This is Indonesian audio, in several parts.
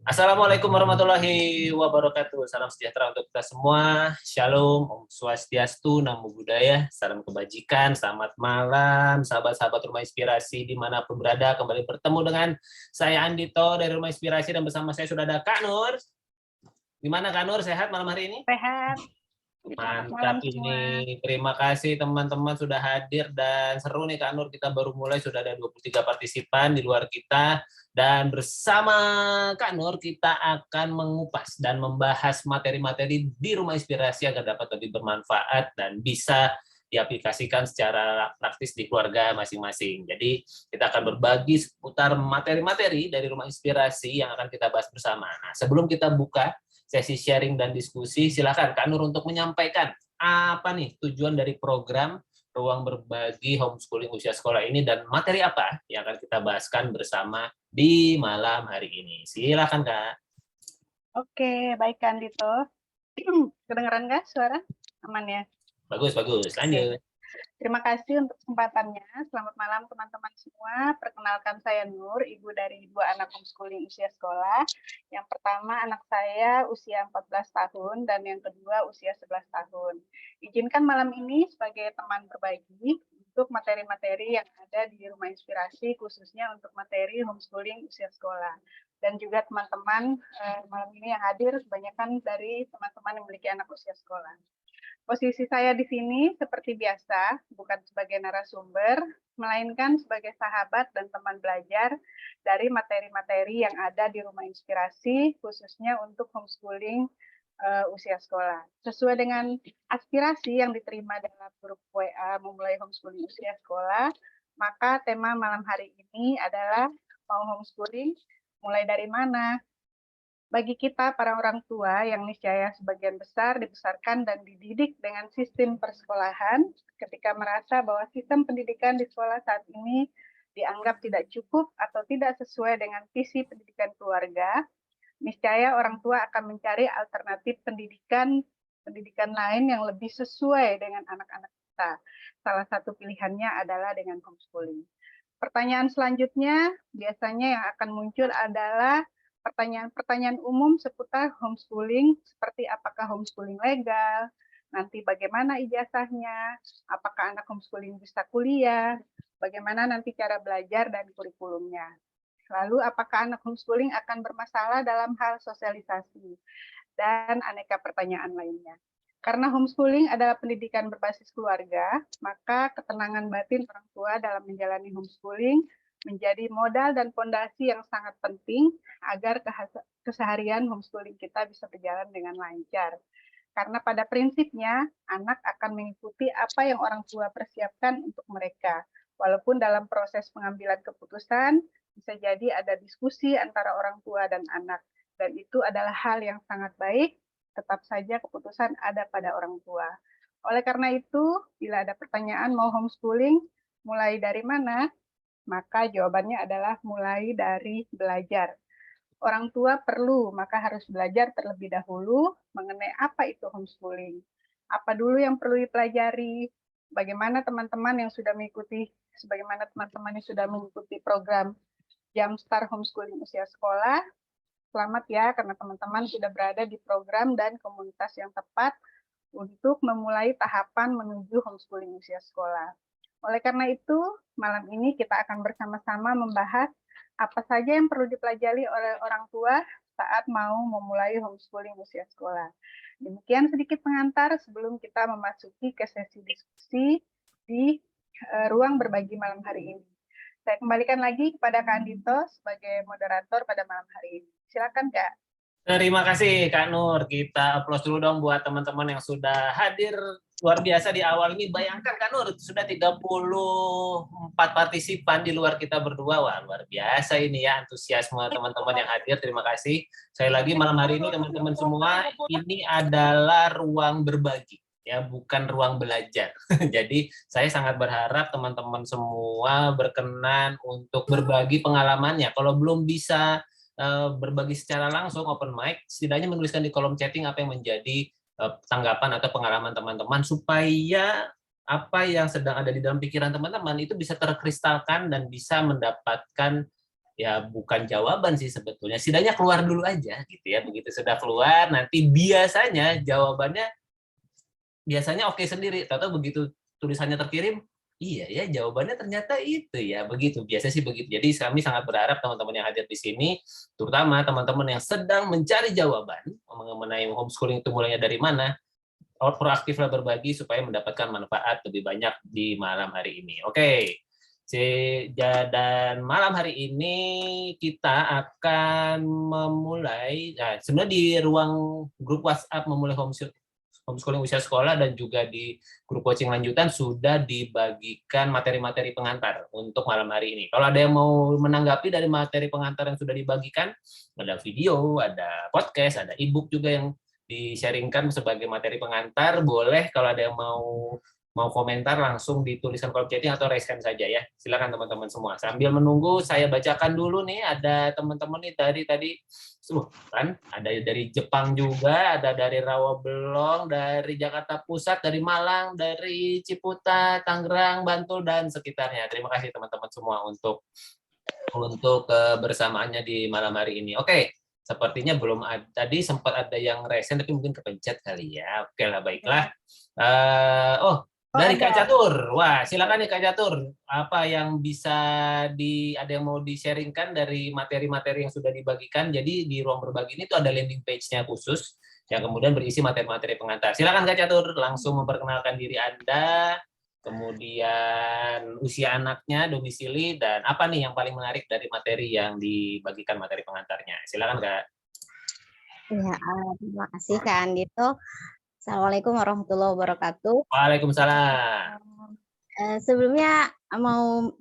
Assalamualaikum warahmatullahi wabarakatuh. Salam sejahtera untuk kita semua. Shalom, Om Swastiastu, Namo Buddhaya, salam kebajikan, selamat malam, sahabat-sahabat Rumah Inspirasi dimanapun berada. Kembali bertemu dengan saya Andito dari Rumah Inspirasi dan bersama saya sudah ada Kak Nur. Gimana Kak Nur, sehat malam hari ini? Sehat. Selamat malam Mantap semua. ini. Terima kasih teman-teman sudah hadir dan seru nih Kak Nur, kita baru mulai sudah ada 23 partisipan di luar kita dan bersama Kak Nur kita akan mengupas dan membahas materi-materi di Rumah Inspirasi agar dapat lebih bermanfaat dan bisa diaplikasikan secara praktis di keluarga masing-masing. Jadi kita akan berbagi seputar materi-materi dari Rumah Inspirasi yang akan kita bahas bersama. Nah, sebelum kita buka sesi sharing dan diskusi, silakan Kak Nur untuk menyampaikan apa nih tujuan dari program Ruang Berbagi Homeschooling Usia Sekolah ini dan materi apa yang akan kita bahaskan bersama di malam hari ini. Silakan Kak. Oke, baik Kak Andito. Kedengeran nggak suara? Aman ya? Bagus, lanjut. Terima kasih untuk kesempatannya. Selamat malam teman-teman semua. Perkenalkan saya Nur, ibu dari 2 anak homeschooling usia sekolah. Yang pertama anak saya usia 14 tahun dan yang kedua usia 11 tahun. Izinkan malam ini sebagai teman berbagi untuk materi-materi yang ada di Rumah Inspirasi, khususnya untuk materi homeschooling usia sekolah. Dan juga teman-teman malam ini yang hadir kebanyakan dari teman-teman yang memiliki anak usia sekolah. Posisi saya di sini seperti biasa, bukan sebagai narasumber, melainkan sebagai sahabat dan teman belajar dari materi-materi yang ada di Rumah Inspirasi, khususnya untuk homeschooling usia sekolah. Sesuai dengan aspirasi yang diterima dalam grup WA memulai homeschooling usia sekolah, maka tema malam hari ini adalah mau homeschooling, mulai dari mana? Bagi kita para orang tua yang niscaya sebagian besar dibesarkan dan dididik dengan sistem persekolahan, ketika merasa bahwa sistem pendidikan di sekolah saat ini dianggap tidak cukup atau tidak sesuai dengan visi pendidikan keluarga, niscaya orang tua akan mencari alternatif pendidikan lain yang lebih sesuai dengan anak-anak kita. Salah satu pilihannya adalah dengan homeschooling. Pertanyaan selanjutnya biasanya yang akan muncul adalah pertanyaan-pertanyaan umum seputar homeschooling, seperti apakah homeschooling legal, nanti bagaimana ijazahnya, apakah anak homeschooling bisa kuliah, bagaimana nanti cara belajar dan kurikulumnya. Lalu apakah anak homeschooling akan bermasalah dalam hal sosialisasi, dan aneka pertanyaan lainnya. Karena homeschooling adalah pendidikan berbasis keluarga, maka ketenangan batin orang tua dalam menjalani homeschooling menjadi modal dan fondasi yang sangat penting agar keseharian homeschooling kita bisa berjalan dengan lancar. Karena pada prinsipnya, anak akan mengikuti apa yang orang tua persiapkan untuk mereka. Walaupun dalam proses pengambilan keputusan, bisa jadi ada diskusi antara orang tua dan anak. Dan itu adalah hal yang sangat baik, tetap saja keputusan ada pada orang tua. Oleh karena itu, bila ada pertanyaan mau homeschooling, mulai dari mana? Maka jawabannya adalah mulai dari belajar. Orang tua perlu, maka harus belajar terlebih dahulu mengenai apa itu homeschooling. Apa dulu yang perlu dipelajari, bagaimana teman-teman yang sudah mengikuti, sebagaimana teman-teman yang sudah mengikuti program Jumpstart Homeschooling Usia Sekolah. Selamat ya, karena teman-teman sudah berada di program dan komunitas yang tepat untuk memulai tahapan menuju homeschooling usia sekolah. Oleh karena itu, malam ini kita akan bersama-sama membahas apa saja yang perlu dipelajari oleh orang tua saat mau memulai homeschooling usia sekolah. Demikian sedikit pengantar sebelum kita memasuki ke sesi diskusi di ruang berbagi malam hari ini. Saya kembalikan lagi kepada Kak Andito sebagai moderator pada malam hari ini. Silakan Kak. Terima kasih Kak Nur. Kita aplaus dulu dong buat teman-teman yang sudah hadir luar biasa di awal ini. Bayangkan Kak Nur, sudah 34 partisipan di luar kita berdua. Wah, luar biasa ini ya antusiasme teman-teman yang hadir. Terima kasih. Sekali lagi malam hari ini teman-teman semua, ini adalah ruang berbagi. Ya, bukan ruang belajar. Jadi saya sangat berharap teman-teman semua berkenan untuk berbagi pengalamannya. Kalau belum bisa berbagi secara langsung open mic, setidaknya menuliskan di kolom chatting apa yang menjadi tanggapan atau pengalaman teman-teman supaya apa yang sedang ada di dalam pikiran teman-teman itu bisa terkristalkan dan bisa mendapatkan ya bukan jawaban sih sebetulnya. Setidaknya keluar dulu aja gitu ya. Begitu sudah keluar, nanti biasanya jawabannya oke sendiri. Tahu begitu tulisannya terkirim, iya ya jawabannya ternyata itu ya begitu. Biasa sih begitu. Jadi kami sangat berharap teman-teman yang hadir di sini, terutama teman-teman yang sedang mencari jawaban mengenai homeschooling itu mulainya dari mana, proaktiflah berbagi supaya mendapatkan manfaat lebih banyak di malam hari ini. Oke. Dan malam hari ini kita akan memulai, nah, sebenarnya di ruang grup WhatsApp memulai homeschooling usia sekolah dan juga di grup coaching lanjutan sudah dibagikan materi-materi pengantar untuk malam hari ini. Kalau ada yang mau menanggapi dari materi pengantar yang sudah dibagikan, ada video, ada podcast, ada e-book juga yang di-sharingkan sebagai materi pengantar, boleh kalau ada yang mau komentar langsung di tulisan kolom chatting atau raise hand saja ya. Silakan teman-teman semua. Sambil menunggu saya bacakan dulu nih, ada teman-teman nih tadi kan ada dari Jepang juga, ada dari Rawabelong, dari Jakarta Pusat, dari Malang, dari Ciputat, Tangerang, Bantul dan sekitarnya. Terima kasih teman-teman semua untuk kebersamaannya di malam hari ini. Oke. Sepertinya belum ada, tadi sempat ada yang resen tapi mungkin kepencet kali ya. Oke lah, baiklah. Dari Kak Catur. Wah, silakan nih Kak Catur. Apa yang bisa ada yang mau di-sharingkan dari materi-materi yang sudah dibagikan. Jadi di ruang berbagi ini tuh ada landing page-nya khusus yang kemudian berisi materi-materi pengantar. Silakan Kak Catur langsung memperkenalkan diri Anda, kemudian usia anaknya, domisili, dan apa nih yang paling menarik dari materi yang dibagikan materi pengantarnya. Silakan Kak. Ya, terima kasih Kak Andito. Assalamualaikum warahmatullahi wabarakatuh. Waalaikumsalam. Sebelumnya mau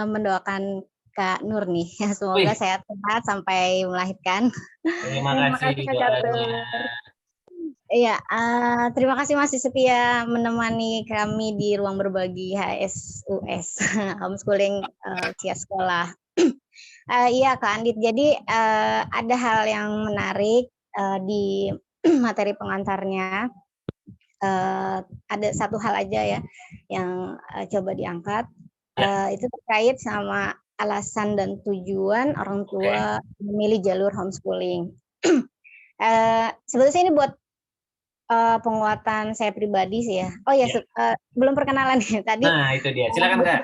mendoakan Kak Nur nih, semoga sehat sampai melahirkan. Terima kasih doanya. Iya, terima kasih masih setia menemani kami di ruang berbagi HSUS, homeschooling usia sekolah. Iya Kak Andit, jadi ada hal yang menarik di materi pengantarnya. Ada satu hal aja ya yang coba diangkat, itu terkait sama alasan dan tujuan orang tua memilih jalur homeschooling. Sebetulnya ini buat penguatan saya pribadi sih ya. Oh ya, belum perkenalan ya tadi. Nah itu dia, silakan Kak.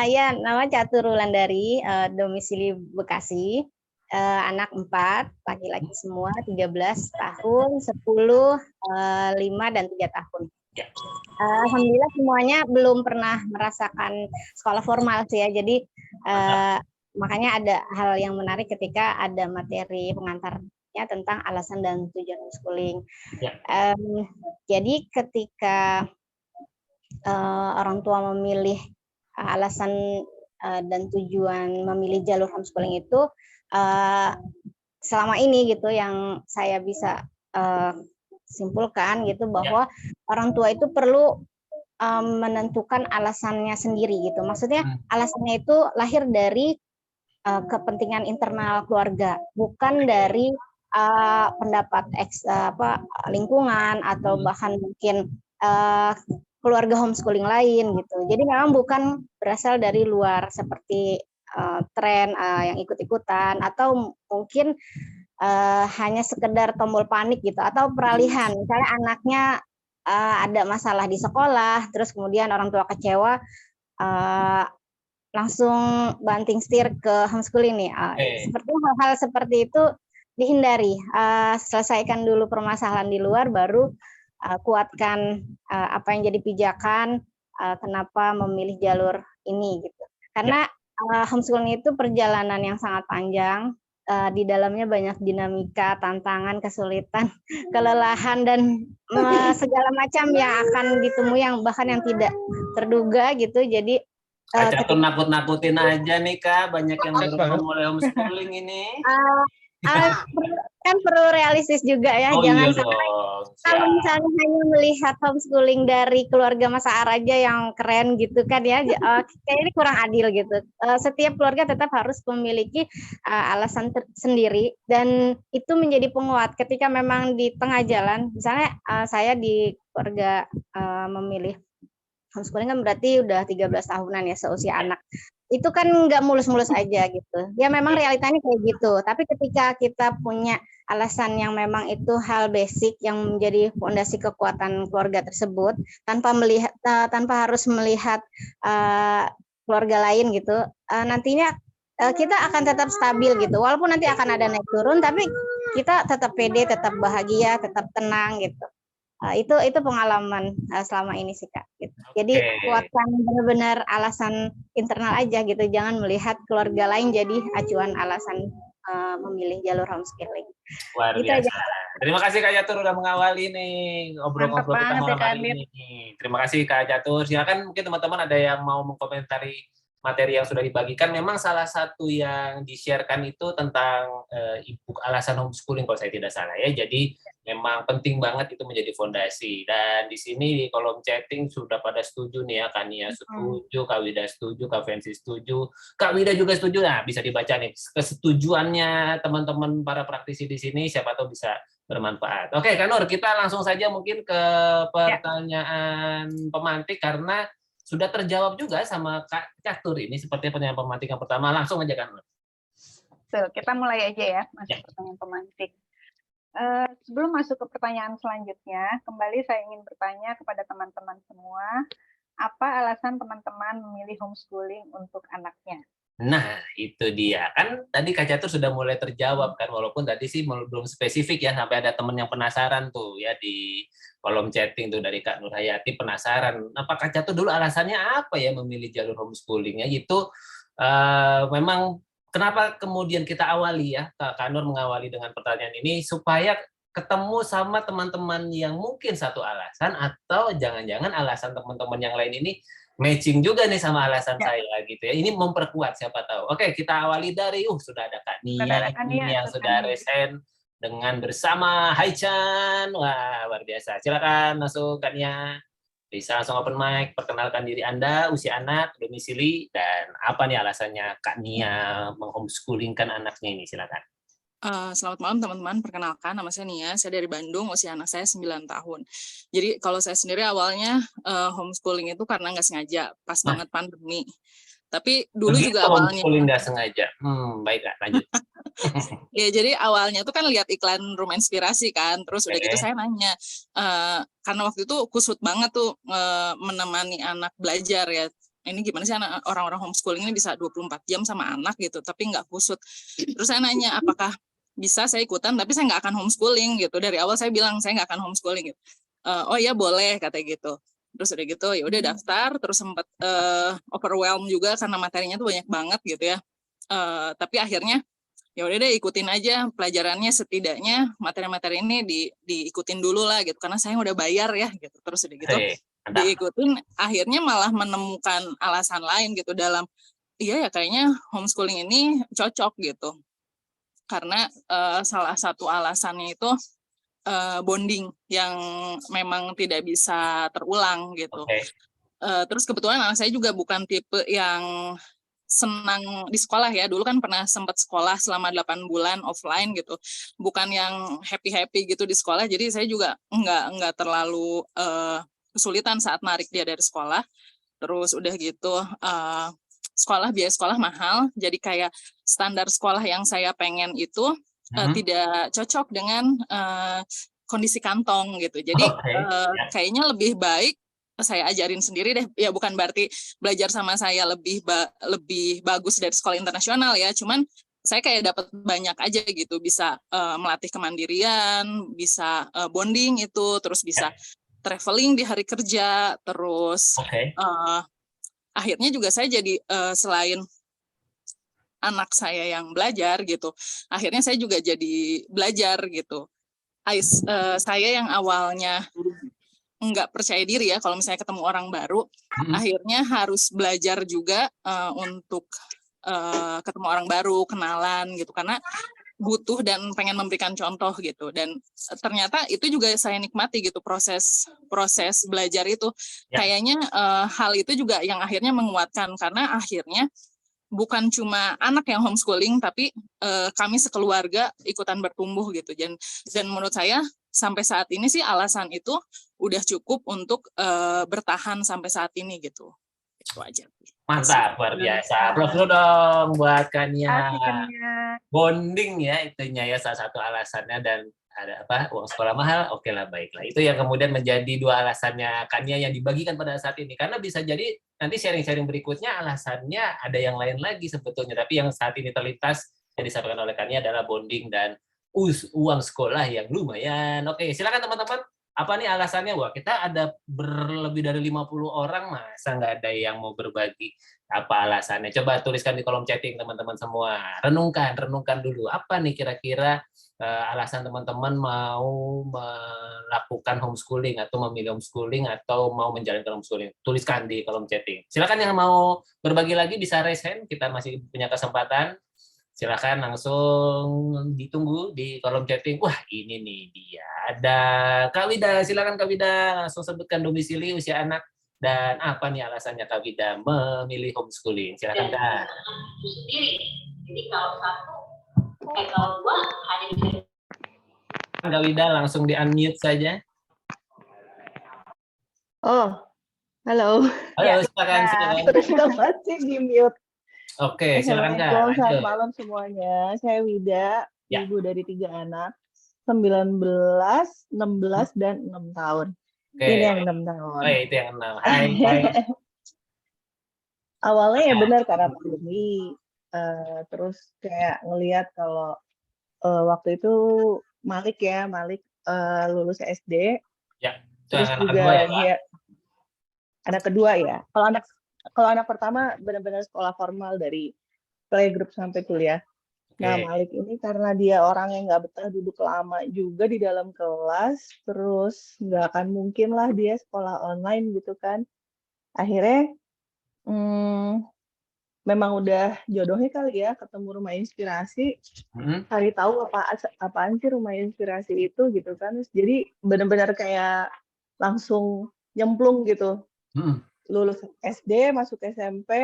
Ya, nama Catur Wulandari, domisili Bekasi, anak 4, laki-laki semua, 13 tahun, 10, 5, dan 3 tahun. Alhamdulillah semuanya belum pernah merasakan sekolah formal sih ya, jadi makanya ada hal yang menarik ketika ada materi pengantarnya tentang alasan dan tujuan homeschooling. Jadi ketika orang tua memilih alasan dan tujuan memilih jalur homeschooling itu selama ini gitu yang saya bisa simpulkan gitu bahwa orang tua itu perlu menentukan alasannya sendiri gitu. Maksudnya alasannya itu lahir dari kepentingan internal keluarga, bukan dari pendapat lingkungan atau bahkan mungkin keluarga homeschooling lain gitu. Jadi memang bukan berasal dari luar seperti tren yang ikut-ikutan atau mungkin hanya sekedar tombol panik gitu atau peralihan. Misalnya anaknya ada masalah di sekolah, terus kemudian orang tua kecewa, langsung banting setir ke homeschooling nih. Seperti hal-hal seperti itu dihindari. Selesaikan dulu permasalahan di luar, baru kuatkan apa yang jadi pijakan kenapa memilih jalur ini gitu. Karena homeschooling itu perjalanan yang sangat panjang, di dalamnya banyak dinamika, tantangan, kesulitan, kelelahan dan segala macam yang akan ditemui yang bahkan yang tidak terduga gitu. Jadi Catur nakut-nakutin aja nih Kak, banyak yang baru mulai homeschooling ini. Kan perlu realistis juga ya, jangan sampai kalau misalnya hanya melihat homeschooling dari keluarga Mas Aar aja yang keren gitu kan ya, kayak ini kurang adil gitu. Setiap keluarga tetap harus memiliki alasan sendiri dan itu menjadi penguat ketika memang di tengah jalan. Misalnya saya di keluarga memilih homeschooling kan berarti udah 13 tahunan ya seusia anak. itu kan nggak mulus-mulus aja gitu. Ya memang realitanya kayak gitu. Tapi ketika kita punya alasan yang memang itu hal basic yang menjadi fondasi kekuatan keluarga tersebut, tanpa harus melihat keluarga lain gitu, nantinya kita akan tetap stabil gitu. Walaupun nanti akan ada naik turun, tapi kita tetap pede, tetap bahagia, tetap tenang gitu. Itu pengalaman selama ini sih Kak. Gitu. Jadi kuatkan benar-benar alasan internal aja gitu, jangan melihat keluarga lain jadi acuan alasan memilih jalur homeschooling. Luar biasa. Aja. Terima kasih Kak Catur udah mengawali nih ngobrol-ngobrol kita malam hari ini. Terima kasih Kak Catur. Silakan mungkin teman-teman ada yang mau mengkomentari materi yang sudah dibagikan. Memang salah satu yang di-sharekan itu tentang alasan homeschooling kalau saya tidak salah ya. Jadi memang penting banget itu menjadi fondasi. Dan di sini di kolom chatting sudah pada setuju nih ya, Kania setuju, Kak Wida setuju, Kak Fancy setuju, Kak Wida juga setuju. Nah, bisa dibaca nih kesetujuannya teman-teman para praktisi di sini, siapa tahu bisa bermanfaat. Oke, Kak Nur, kita langsung saja mungkin ke pertanyaan pemantik karena sudah terjawab juga sama Kak Catur ini seperti pertanyaan pemantik yang pertama. Langsung aja Kak Nur. Betul, kita mulai aja ya, masuk pertanyaan pemantik. Sebelum masuk ke pertanyaan selanjutnya, kembali saya ingin bertanya kepada teman-teman semua, apa alasan teman-teman memilih homeschooling untuk anaknya? Nah, itu dia. Kan tadi Kak Catur sudah mulai terjawab kan, walaupun tadi sih belum spesifik ya, sampai ada teman yang penasaran tuh ya di kolom chatting tuh dari Kak Nur Hayati penasaran. Apa Kak Catur dulu alasannya apa ya memilih jalur homeschooling ya? Itu memang kenapa kemudian kita awali ya, Kak Nur mengawali dengan pertanyaan ini supaya ketemu sama teman-teman yang mungkin satu alasan atau jangan-jangan alasan teman-teman yang lain ini matching juga nih sama alasan saya gitu ya. Ini memperkuat siapa tahu. Oke, kita awali dari sudah ada Kak Nia yang sudah resen dengan bersama Hai Chan. Wah, luar biasa. Silakan masuk Kak Nia. Bisa langsung open mic, perkenalkan diri Anda, usia anak, domisili, dan apa nih alasannya Kak Nia menghomeschoolingkan anaknya ini. Silakan. Selamat malam teman-teman, perkenalkan nama saya Nia, saya dari Bandung, usia anak saya 9 tahun. Jadi kalau saya sendiri awalnya homeschooling itu karena nggak sengaja, pas banget pandemi. Tapi dulu juga awalnya homeschooling nggak sengaja. Baik Kak, lanjut. Ya jadi awalnya tuh kan lihat iklan Rumah Inspirasi kan, terus udah gitu saya nanya, karena waktu itu kusut banget tuh menemani anak belajar ya. Ini gimana sih orang-orang homeschooling ini bisa 24 jam sama anak gitu, tapi nggak kusut. Terus saya nanya, apakah bisa saya ikutan, tapi saya nggak akan homeschooling gitu. Dari awal saya bilang saya nggak akan homeschooling gitu. Oh ya boleh katanya gitu. Terus udah gitu ya udah daftar, terus sempat overwhelm juga karena materinya tuh banyak banget gitu ya. Tapi akhirnya ya udah deh ikutin aja pelajarannya, setidaknya materi-materi ini diikutin dulu lah gitu, karena saya udah bayar ya gitu. Terus udah gitu diikutin, akhirnya malah menemukan alasan lain gitu dalam iya ya kayaknya homeschooling ini cocok gitu. Karena salah satu alasannya itu bonding yang memang tidak bisa terulang gitu. Terus kebetulan anak saya juga bukan tipe yang senang di sekolah ya. Dulu kan pernah sempat sekolah selama 8 bulan offline gitu. Bukan yang happy-happy gitu di sekolah. Jadi saya juga enggak terlalu kesulitan saat narik dia dari sekolah. Terus udah gitu biaya sekolah mahal, jadi kayak standar sekolah yang saya pengen itu tidak cocok dengan kondisi kantong gitu. Jadi kayaknya lebih baik saya ajarin sendiri deh. Ya bukan berarti belajar sama saya lebih bagus dari sekolah internasional ya, cuman saya kayak dapat banyak aja gitu, bisa melatih kemandirian, bisa bonding itu, terus bisa traveling di hari kerja, terus akhirnya juga saya jadi selain anak saya yang belajar gitu, akhirnya saya juga jadi belajar gitu. Saya yang awalnya nggak percaya diri ya kalau misalnya ketemu orang baru, akhirnya harus belajar juga untuk ketemu orang baru, kenalan gitu, karena butuh dan pengen memberikan contoh gitu. Dan ternyata itu juga saya nikmati gitu, proses belajar itu. Kayaknya hal itu juga yang akhirnya menguatkan, karena akhirnya bukan cuma anak yang homeschooling, tapi kami sekeluarga ikutan bertumbuh gitu. Dan menurut saya sampai saat ini sih alasan itu udah cukup untuk bertahan sampai saat ini gitu. Itu aja. Mantap, luar biasa. Aplaus dulu dong buat Kania. Asik kan ya. Bonding ya itunya ya salah satu alasannya, dan ada apa, uang sekolah mahal, oke lah, baiklah. Itu yang kemudian menjadi dua alasannya Kania yang dibagikan pada saat ini. Karena bisa jadi nanti sharing-sharing berikutnya alasannya ada yang lain lagi sebetulnya. Tapi yang saat ini terlintas yang disampaikan oleh Kania adalah bonding dan uang sekolah yang lumayan. Oke, silakan teman-teman. Apa nih alasannya? Wah, kita ada berlebih dari 50 orang, masa nggak ada yang mau berbagi? Apa alasannya? Coba tuliskan di kolom chatting teman-teman semua. Renungkan dulu. Apa nih kira-kira alasan teman-teman mau melakukan homeschooling atau memilih homeschooling atau mau menjalankan homeschooling? Tuliskan di kolom chatting. Silakan yang mau berbagi lagi bisa raise hand, kita masih punya kesempatan. Silakan langsung ditunggu di kolom chatting. Wah, ini nih dia. Ada Kak Wida, silakan Kak Wida, langsung sebutkan domisili, usia anak, dan apa nih alasannya Kak Wida memilih homeschooling. Silakan Kak. Sendiri. Jadi kalau kalau dua hanya bisa. Kak Wida langsung di-unmute saja. Oh, halo. Halo, silakan. Terus masih di mute. Oke, silakan Kak. Assalamualaikum, selamat malam semuanya. Saya Wida, Ya. ibu dari 3 anak, 19, 16, dan 6 tahun. Oke. Ini yang 6 tahun. Oh, itu yang 6. Hai. Awalnya ya benar karena pandemi, terus kayak ngelihat kalau waktu itu Malik lulus SD. Ya, Terus anak juga kedua ya, Pak? dia anak kedua ya. Kalau anak pertama benar-benar sekolah formal dari playgroup sampai kuliah. Nah, Oke. Malik ini karena dia orang yang nggak betah duduk lama juga di dalam kelas, terus nggak akan mungkin lah dia sekolah online gitu kan. Akhirnya memang udah jodohnya kali ya ketemu Rumah Inspirasi. Cari tahu apaan sih Rumah Inspirasi itu gitu kan. Terus jadi benar-benar kayak langsung nyemplung gitu. Lulus SD, masuk SMP,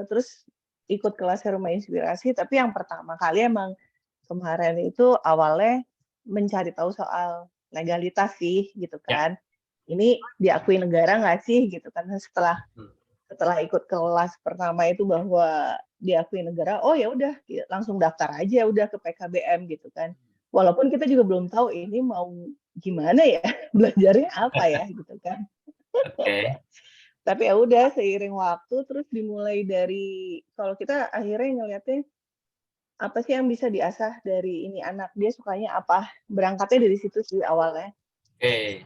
terus ikut kelas Rumah Inspirasi. Tapi yang pertama kali emang kemarin itu awalnya mencari tahu soal legalitas sih gitu kan. Ini diakui negara nggak sih gitu kan. Setelah ikut kelas pertama itu bahwa diakui negara, oh ya udah langsung daftar aja udah ke PKBM gitu kan. Walaupun kita juga belum tahu ini mau gimana ya, belajarnya apa ya gitu kan. Oke. Tapi ya udah seiring waktu terus dimulai dari kalau kita akhirnya ngelihatnya apa sih yang bisa diasah dari ini anak dia sukanya apa, berangkatnya dari situ sih awalnya. Oke.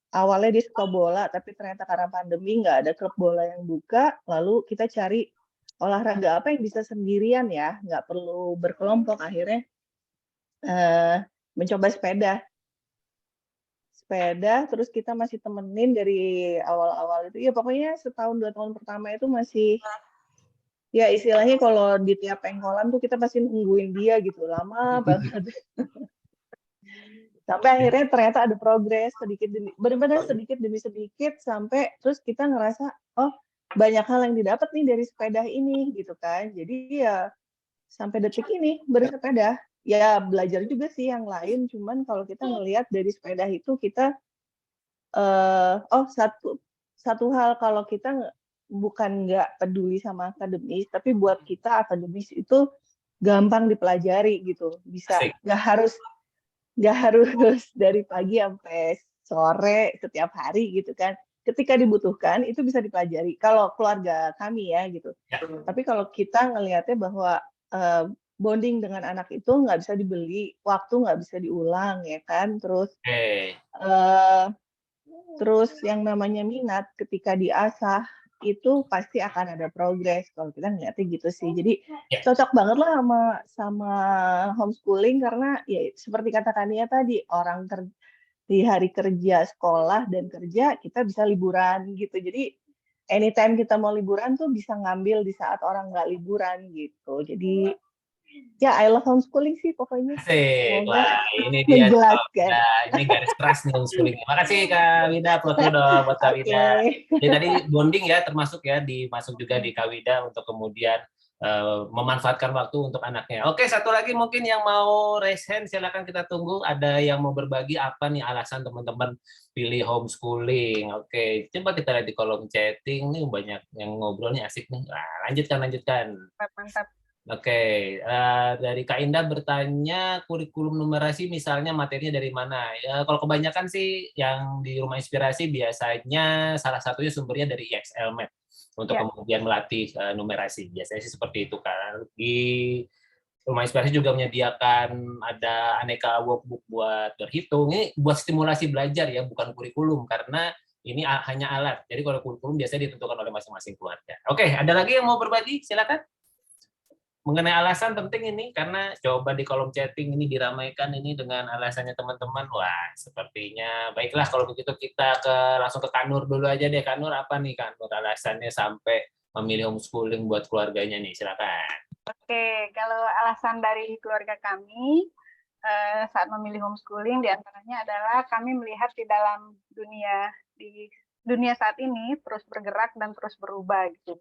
Awalnya dia suka bola tapi ternyata karena pandemi nggak ada klub bola yang buka, lalu kita cari olahraga apa yang bisa sendirian ya, nggak perlu berkelompok. Akhirnya mencoba sepeda, terus kita masih temenin dari awal-awal itu. Ya pokoknya setahun 2 tahun pertama itu masih, ya istilahnya kalau di tiap pengkolan tuh kita pasti nungguin dia gitu, lama banget. Sampai akhirnya ternyata ada progres benar-benar sedikit demi sedikit, sampai terus kita ngerasa, oh banyak hal yang didapat nih dari sepeda ini gitu kan. Jadi ya sampai detik ini bersepeda. Ya belajar juga sih yang lain, cuman kalau kita ngelihat dari sepeda itu kita satu hal kalau kita bukan nggak peduli sama akademis, tapi buat kita akademis itu gampang dipelajari gitu, bisa nggak harus dari pagi sampai sore setiap hari gitu kan. Ketika dibutuhkan itu bisa dipelajari. Kalau keluarga kami ya gitu. Tapi kalau kita ngelihatnya bahwa bonding dengan anak itu nggak bisa dibeli, waktu nggak bisa diulang ya kan. Terus yang namanya minat ketika diasah itu pasti akan ada progres kalau kita ngeliatnya gitu sih. Jadi cocok banget lah sama homeschooling karena ya seperti kata Kania tadi, orang di hari kerja, sekolah dan kerja kita bisa liburan gitu. Jadi anytime kita mau liburan tuh bisa ngambil di saat orang nggak liburan gitu. Jadi ya I love homeschooling sih pokoknya. Asik, wah ini dia. Menjelaskan. Nah, ini garis keras nih homeschooling. Makasih Kak Wida, aplaus dulu dong buat Kak Wida. Jadi tadi bonding ya termasuk ya dimasuk juga di Kak Wida untuk kemudian memanfaatkan waktu untuk anaknya. Oke, satu lagi mungkin yang mau raise hand, silakan kita tunggu. Ada yang mau berbagi apa nih alasan teman-teman pilih homeschooling? Oke, coba kita lihat di kolom chatting nih, banyak yang ngobrol nih, asik nih. Nah, lanjutkan. Mantap. Oke, dari Kak Indah bertanya kurikulum numerasi misalnya materinya dari mana? Ya, kalau kebanyakan sih yang di Rumah Inspirasi biasanya salah satunya sumbernya dari EXL Map untuk kemudian melatih numerasi. Biasanya sih seperti itu kan. Di Rumah Inspirasi juga menyediakan ada aneka workbook buat berhitung. Ini buat stimulasi belajar ya, bukan kurikulum karena ini hanya alat. Jadi kalau kurikulum biasanya ditentukan oleh masing-masing keluarga. Oke, ada lagi yang mau berbagi? Silakan. Mengenai alasan penting ini, karena coba di kolom chatting ini diramaikan ini dengan alasannya teman-teman. Wah, sepertinya baiklah kalau begitu kita langsung ke Kak Nur dulu aja deh. Kak Nur, apa nih Kak Nur alasannya sampai memilih homeschooling buat keluarganya nih? Silakan. Oke, kalau alasan dari keluarga kami saat memilih homeschooling diantaranya adalah kami melihat di dunia saat ini terus bergerak dan terus berubah gitu.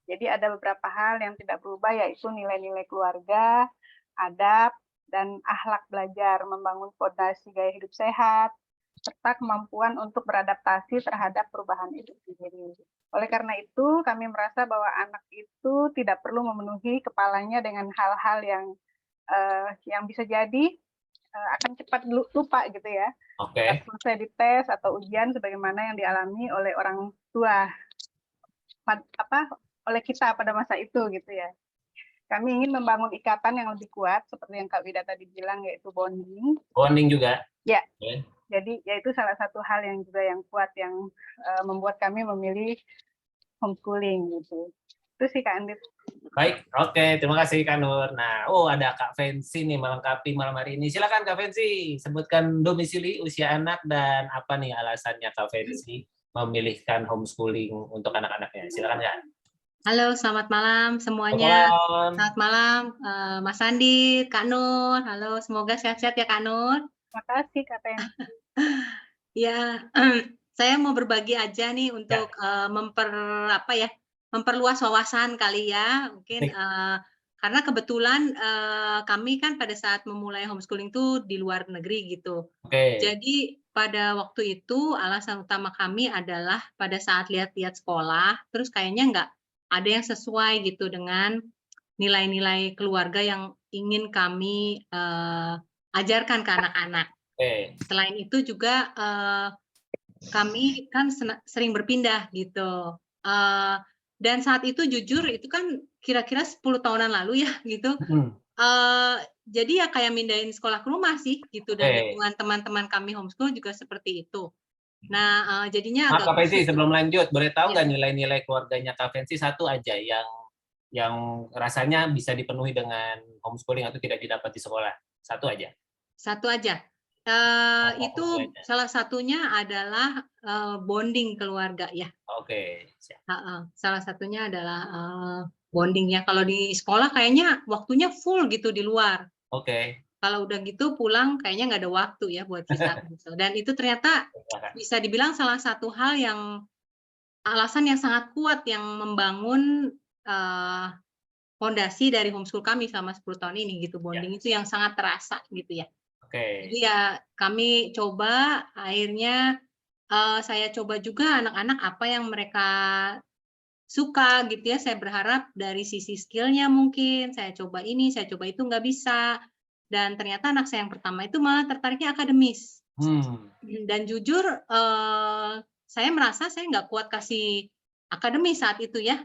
Jadi ada beberapa hal yang tidak berubah, yaitu nilai-nilai keluarga, adab, dan akhlak belajar, membangun fondasi gaya hidup sehat, serta kemampuan untuk beradaptasi terhadap perubahan itu sendiri. Oleh karena itu, kami merasa bahwa anak itu tidak perlu memenuhi kepalanya dengan hal-hal yang bisa jadi akan cepat lupa gitu ya. Oke. Selesai dites atau ujian sebagaimana yang dialami oleh orang tua oleh kita pada masa itu gitu ya. Kami ingin membangun ikatan yang lebih kuat seperti yang Kak Wida tadi bilang, yaitu bonding. Bonding juga. Ya. Okay. Jadi yaitu salah satu hal yang juga yang kuat yang membuat kami memilih homeschooling gitu. Itu sih Kak Andit. Baik, oke, terima kasih Kak Nur. Nah, ada Kak Fancy nih melengkapi malam hari ini. Silakan Kak Fancy, sebutkan domisili, usia anak, dan apa nih alasannya Kak Fancy memilihkan homeschooling untuk anak-anaknya. Silakan Kak. Halo, selamat malam semuanya. Selamat malam, Mas Andi, Kak Nur. Halo, semoga sehat-sehat ya Kak Nur. Terima kasih Kak Pen. Ya, saya mau berbagi aja nih untuk memperluas wawasan kali ya. Mungkin karena kebetulan kami kan pada saat memulai homeschooling itu di luar negeri gitu. Jadi pada waktu itu alasan utama kami adalah pada saat lihat-lihat sekolah, terus kayaknya nggak ada yang sesuai gitu dengan nilai-nilai keluarga yang ingin kami ajarkan ke anak-anak. Selain itu juga kami kan sering berpindah gitu. Dan saat itu jujur itu kan kira-kira 10 tahunan lalu ya gitu. Jadi ya kayak mindahin sekolah ke rumah sih gitu, dan lingkungan teman-teman kami homeschool juga seperti itu. Nah, jadinya agak Kak Fancy, sebelum lanjut, boleh tahu nggak nilai-nilai keluarganya Kak Fancy satu aja yang rasanya bisa dipenuhi dengan homeschooling atau tidak didapat di sekolah? Satu aja. Satu aja. Itu salah satunya adalah bonding keluarga ya. Oke. Salah satunya adalah bondingnya. Kalau di sekolah kayaknya waktunya full gitu di luar. Kalau udah gitu pulang kayaknya nggak ada waktu ya buat kita gitu. Dan itu ternyata bisa dibilang salah satu hal yang alasan yang sangat kuat yang membangun fondasi dari homeschool kami selama 10 tahun ini gitu. Bonding itu yang sangat terasa gitu ya. Jadi ya kami coba, akhirnya saya coba juga anak-anak apa yang mereka suka gitu ya. Saya berharap dari sisi skillnya mungkin, saya coba ini, saya coba itu, nggak bisa. Dan ternyata anak saya yang pertama itu malah tertariknya akademis. Dan jujur, saya merasa saya nggak kuat kasih akademis saat itu ya.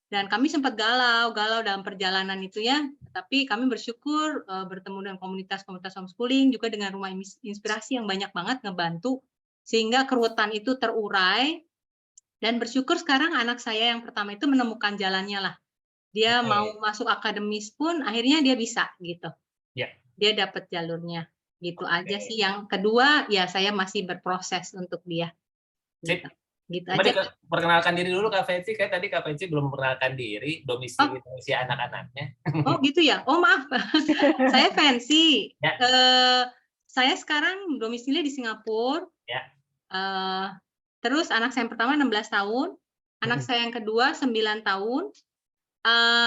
Dan kami sempat galau dalam perjalanan itu ya. Tapi kami bersyukur bertemu dengan komunitas-komunitas homeschooling, juga dengan Rumah Inspirasi yang banyak banget ngebantu, sehingga keruwetan itu terurai. Dan bersyukur sekarang anak saya yang pertama itu menemukan jalannya lah. Dia mau masuk akademis pun akhirnya dia bisa gitu. Dia dapat jalurnya gitu aja sih. Yang kedua ya saya masih berproses untuk dia. Gitu aja. Perkenalkan diri dulu Kak Fancy, kayak tadi Kak Fancy belum memperkenalkan diri, domisili usia anak-anaknya. Oh gitu ya. Oh maaf. Saya Fancy. Saya sekarang domisili di Singapura. Terus anak saya yang pertama 16 tahun, anak saya yang kedua 9 tahun,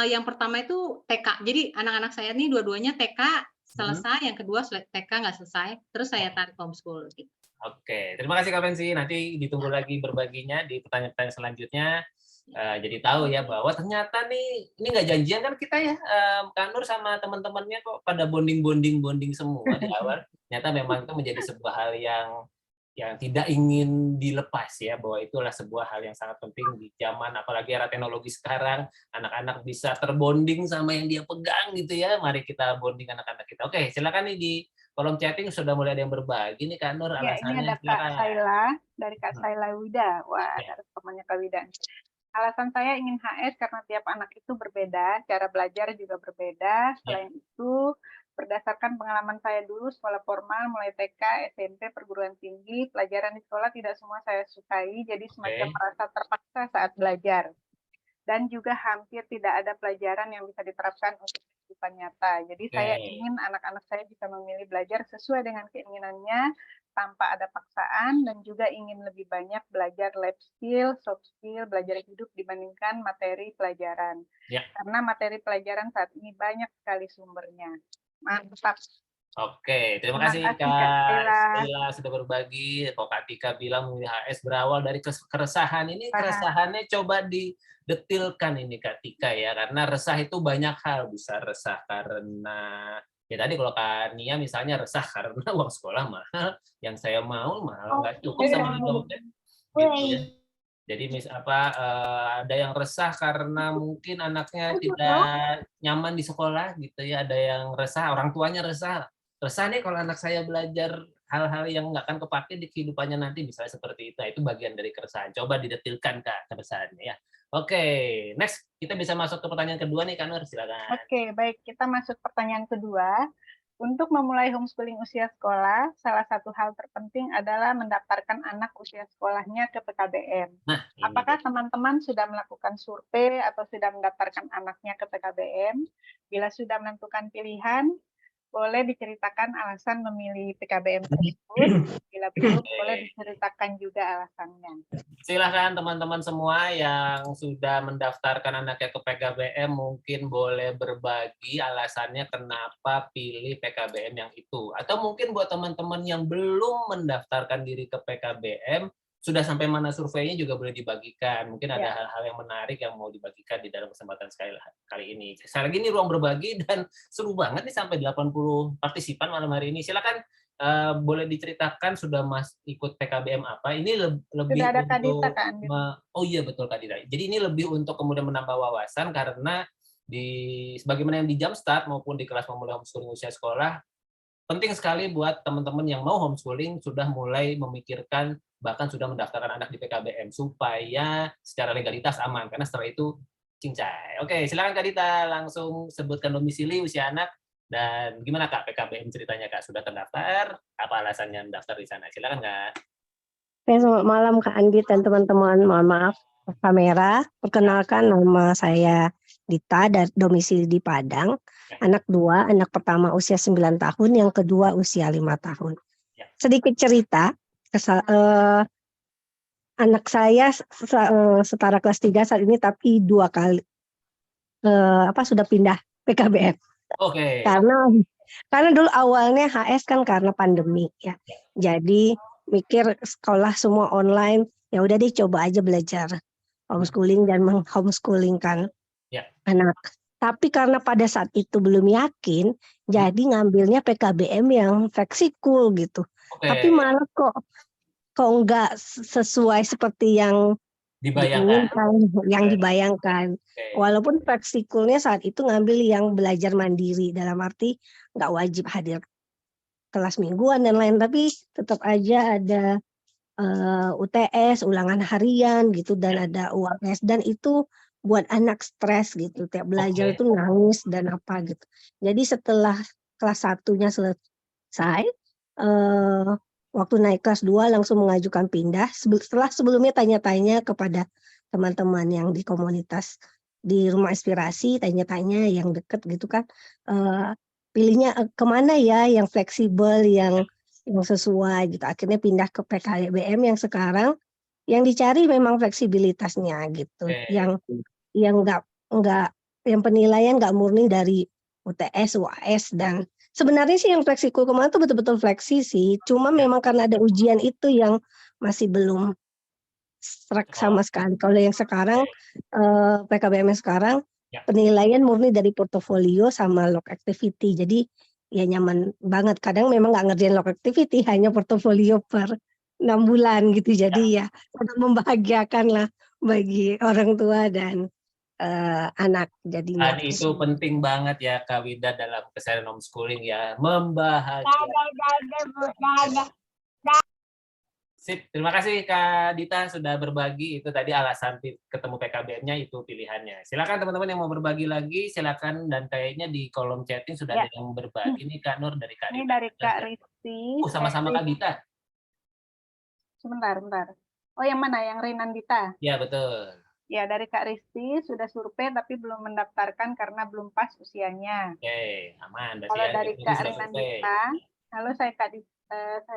Yang pertama itu TK. Jadi anak-anak saya nih dua-duanya TK selesai, yang kedua TK nggak selesai, terus saya tarik homeschool. Gitu. Oke, terima kasih Kak Pensi. Nanti ditunggu lagi berbaginya di pertanyaan-pertanyaan selanjutnya. Jadi tahu ya bahwa ternyata nih ini nggak janjian kan kita ya, Kak Nur sama teman-temannya kok pada bonding semua di awal. Ternyata memang itu menjadi sebuah hal yang tidak ingin dilepas ya, bahwa itulah sebuah hal yang sangat penting di zaman apalagi era teknologi sekarang, anak-anak bisa terbonding sama yang dia pegang gitu ya. Mari kita bonding anak-anak kita. Oke, silakan nih di kolom chatting sudah mulai ada yang berbagi nih Kak Nur Ya, ini alasannya. ada Kak Saila dari Kak Saila Wida. Wah, ada temannya Kak Wida. Alasan saya ingin HS karena tiap anak itu berbeda, cara belajar juga berbeda. Selain itu, berdasarkan pengalaman saya dulu, sekolah formal, mulai TK, SMP, perguruan tinggi, pelajaran di sekolah tidak semua saya sukai, jadi semacam merasa terpaksa saat belajar. Dan juga hampir tidak ada pelajaran yang bisa diterapkan untuk kehidupan nyata. Jadi saya ingin anak-anak saya bisa memilih belajar sesuai dengan keinginannya, tanpa ada paksaan, dan juga ingin lebih banyak belajar life skill, soft skill, belajar hidup dibandingkan materi pelajaran. Karena materi pelajaran saat ini banyak sekali sumbernya. Mantap. Oke, terima kasih Kak Ila sudah berbagi. Kok Kak Tika bilang memilih HS berawal dari keresahan. Ini keresahannya coba didetilkan ini Kak Tika ya, karena resah itu banyak hal. Bisa resah karena ya tadi kalau Kak Nia misalnya resah karena uang sekolah mahal, yang saya mau mahal nggak cukup sama di dompet gitu ya. Jadi ada yang resah karena mungkin anaknya tidak nyaman di sekolah gitu ya, ada yang resah, orang tuanya resah nih kalau anak saya belajar hal-hal yang nggak akan kepake di kehidupannya nanti, misalnya seperti itu. Itu bagian dari keresahan. Coba didetilkan Kak keresahannya ya. Oke, next kita bisa masuk ke pertanyaan kedua nih Kak Nur, silakan. Oke, baik, kita masuk pertanyaan kedua. Untuk memulai homeschooling usia sekolah, salah satu hal terpenting adalah mendaftarkan anak usia sekolahnya ke PKBM. Nah, apakah teman-teman sudah melakukan survei atau sudah mendaftarkan anaknya ke PKBM? Bila sudah menentukan pilihan, boleh diceritakan alasan memilih PKBM tersebut. Bila belum, boleh diceritakan juga alasannya. Silahkan teman-teman semua yang sudah mendaftarkan anaknya ke PKBM mungkin boleh berbagi alasannya kenapa pilih PKBM yang itu. Atau mungkin buat teman-teman yang belum mendaftarkan diri ke PKBM, sudah sampai mana surveinya juga boleh dibagikan. Mungkin ada hal-hal yang menarik yang mau dibagikan di dalam kesempatan kali ini. Sekali lagi ini ruang berbagi dan seru banget nih sampai 80 partisipan malam hari ini. Silakan boleh diceritakan sudah ikut PKBM apa? Ini lebih sudah ada untuk Kadita, Kak oh iya betul Kak Dita. Jadi ini lebih untuk kemudian menambah wawasan karena sebagaimana yang di Jumpstart maupun di kelas memulai homeschooling usia sekolah, penting sekali buat teman-teman yang mau homeschooling sudah mulai memikirkan bahkan sudah mendaftarkan anak di PKBM supaya secara legalitas aman, karena setelah itu cincai. Oke, silakan Kak Dita langsung sebutkan domisili, usia anak, dan gimana Kak PKBM ceritanya Kak? Sudah terdaftar? Apa alasannya mendaftar di sana? Silakan Kak. Selamat malam Kak Andi dan teman-teman. Mohon maaf kamera. Perkenalkan, nama saya Dita dan domisili di Padang. Anak 2, anak pertama usia 9 tahun, yang kedua usia 5 tahun. Sedikit cerita, anak saya setara kelas 3 saat ini, tapi 2 kali sudah pindah PKBM. Oke. Karena dulu awalnya HS kan karena pandemi ya. Jadi mikir sekolah semua online, ya udah deh coba aja belajar homeschooling dan menghomeschoolingkan anak. Tapi karena pada saat itu belum yakin, jadi ngambilnya PKBM yang fleksibel gitu. Tapi malah kok nggak sesuai seperti yang dibayangkan. Walaupun fleksikulnya saat itu ngambil yang belajar mandiri, dalam arti nggak wajib hadir kelas mingguan dan lain, tapi tetap aja ada UTS, ulangan harian gitu, dan ada UAS, dan itu buat anak stres gitu, tiap belajar itu nangis dan apa gitu. Jadi setelah kelas 1-nya selesai, waktu naik kelas 2 langsung mengajukan pindah. Setelah sebelumnya tanya-tanya kepada teman-teman yang di komunitas di Rumah Inspirasi, tanya-tanya yang deket gitu kan, pilihnya kemana ya yang fleksibel, yang sesuai gitu. Akhirnya pindah ke PKBM yang sekarang yang dicari memang fleksibilitasnya gitu, yang nggak yang penilaian nggak murni dari UTS, UAS, dan sebenarnya sih yang fleksikul kemarin tuh betul-betul fleksi sih. Cuma memang karena ada ujian itu yang masih belum serak sama sekali. Kalau yang sekarang PKBM sekarang penilaian murni dari portofolio sama log activity. Jadi ya nyaman banget. Kadang memang nggak ngerjain log activity, hanya portofolio per 6 bulan gitu. Jadi ya sangat membahagiakan lah bagi orang tua dan anak jadinya. Itu penting banget ya Kak Wida dalam keseharian homeschooling ya, membahagiakan. Sip, terima kasih Kak Dita sudah berbagi. Itu tadi alasan ketemu PKBM-nya itu pilihannya. Silakan teman-teman yang mau berbagi lagi, silakan, dan kayaknya di kolom chatting sudah ada yang berbagi. Ini Kak Nur dari Kak Dita. Ini dari Kak Risti. Sama-sama Kak Dita. Sebentar. Oh, yang mana? Yang Rinandita? Ya, betul. Ya, dari Kak Risti sudah survei tapi belum mendaftarkan karena belum pas usianya. Oke, aman. Kalau dari Kak Rinandita, halo saya Kak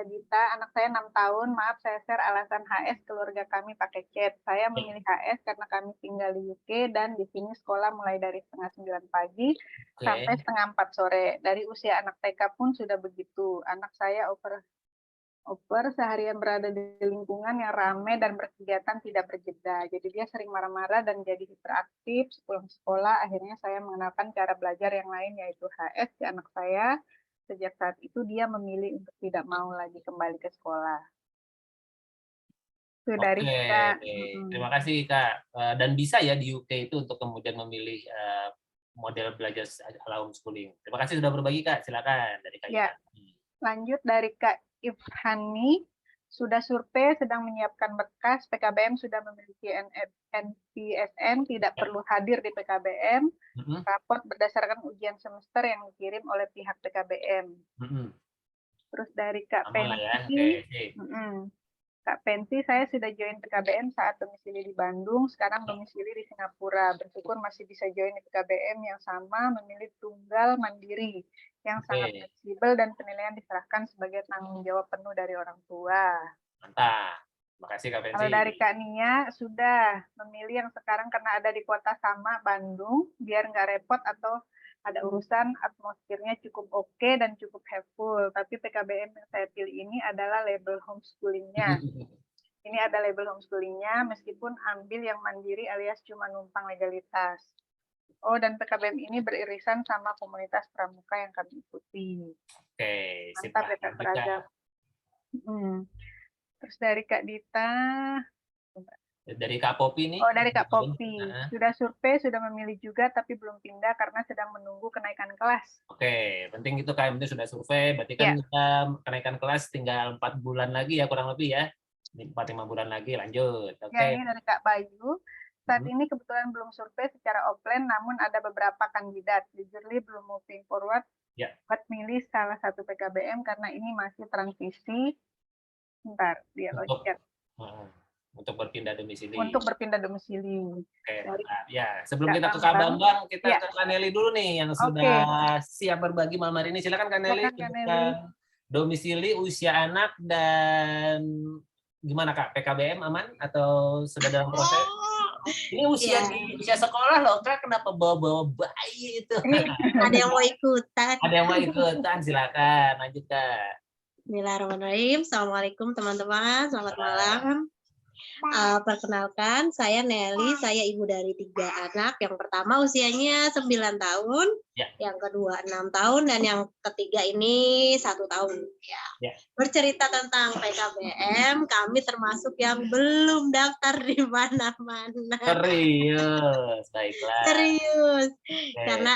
Dita, anak saya 6 tahun, maaf saya share alasan HS keluarga kami pakai chat. Saya memilih HS karena kami tinggal di UK dan di sini sekolah mulai dari setengah 9 pagi sampai setengah 4 sore. Dari usia anak TK pun sudah begitu. Anak saya over seharian berada di lingkungan yang ramai dan berkegiatan tidak berjeda. Jadi dia sering marah-marah dan jadi hiperaktif. Sepulang sekolah, akhirnya saya mengenalkan cara belajar yang lain yaitu HS di anak saya. Sejak saat itu dia memilih untuk tidak mau lagi kembali ke sekolah. Itu dari Kak. Terima kasih Kak. Dan bisa ya di UK itu untuk kemudian memilih model belajar ala homeschooling. Terima kasih sudah berbagi Kak. Silakan dari Kak. Ya. Lanjut dari Kak Ifhani, sudah survei, sedang menyiapkan berkas, PKBM sudah memiliki NPSN, tidak perlu hadir di PKBM, raport berdasarkan ujian semester yang dikirim oleh pihak PKBM. Terus dari Kak Pensi, Kak Pensi, saya sudah join PKBM saat domisili di Bandung, sekarang domisili di Singapura. Bersyukur masih bisa join di PKBM yang sama, memilih tunggal mandiri, yang sangat fleksibel dan penilaian diserahkan sebagai tanggung jawab penuh dari orang tua. Mantap. Terima kasih Kak Pensi. Kalau dari Kak Nia, sudah memilih yang sekarang karena ada di kota sama Bandung, biar nggak repot atau ada urusan, atmosfernya cukup oke dan cukup helpful. Tapi PKBM yang saya pilih ini adalah label homeschooling-nya. Ini ada label homeschooling-nya, meskipun ambil yang mandiri alias cuma numpang legalitas. Oh, dan PKBM ini beririsan sama komunitas pramuka yang kami ikuti. Oke, mantap ya Kak Beragam. Terus dari Kak Dita. Dari Kak Popi nih. Oh, dari Kak Popi. Sudah survei, sudah memilih juga, tapi belum pindah karena sedang menunggu kenaikan kelas. Oke, penting itu Kak, penting sudah survei, berarti kan kita kenaikan kelas tinggal 4 bulan lagi ya, kurang lebih ya. 4-5 bulan lagi, lanjut. Oke. Ya, ini dari Kak Bayu. Saat ini kebetulan belum survei secara offline, namun ada beberapa kandidat. Jujurly belum moving forward buat milih salah satu PKBM karena ini masih transisi. Bentar, dia login. Untuk berpindah domisili. Untuk berpindah domisili. Oke, ya, sebelum kita ke Kak Bambang, kita ke Kak Nelly dulu nih yang sudah siap berbagi malam hari ini. Silakan Kak Nelly, domisili, usia anak, dan gimana Kak, PKBM aman atau sudah dalam proses? Ini usia di usia sekolah loh Kak, kenapa bawa-bawa bayi itu? Ada yang mau ikutan. Ada yang mau ikutan, silakan lanjut Kak. Bismillahirrahmanirrahim. Assalamualaikum teman-teman, selamat malam. Perkenalkan, saya Nelly, saya ibu dari 3 anak. Yang pertama usianya 9 tahun, yang kedua 6 tahun, dan yang ketiga ini 1 tahun. Bercerita tentang PKBM, kami termasuk yang belum daftar di mana-mana. Serius, baiklah. Serius, karena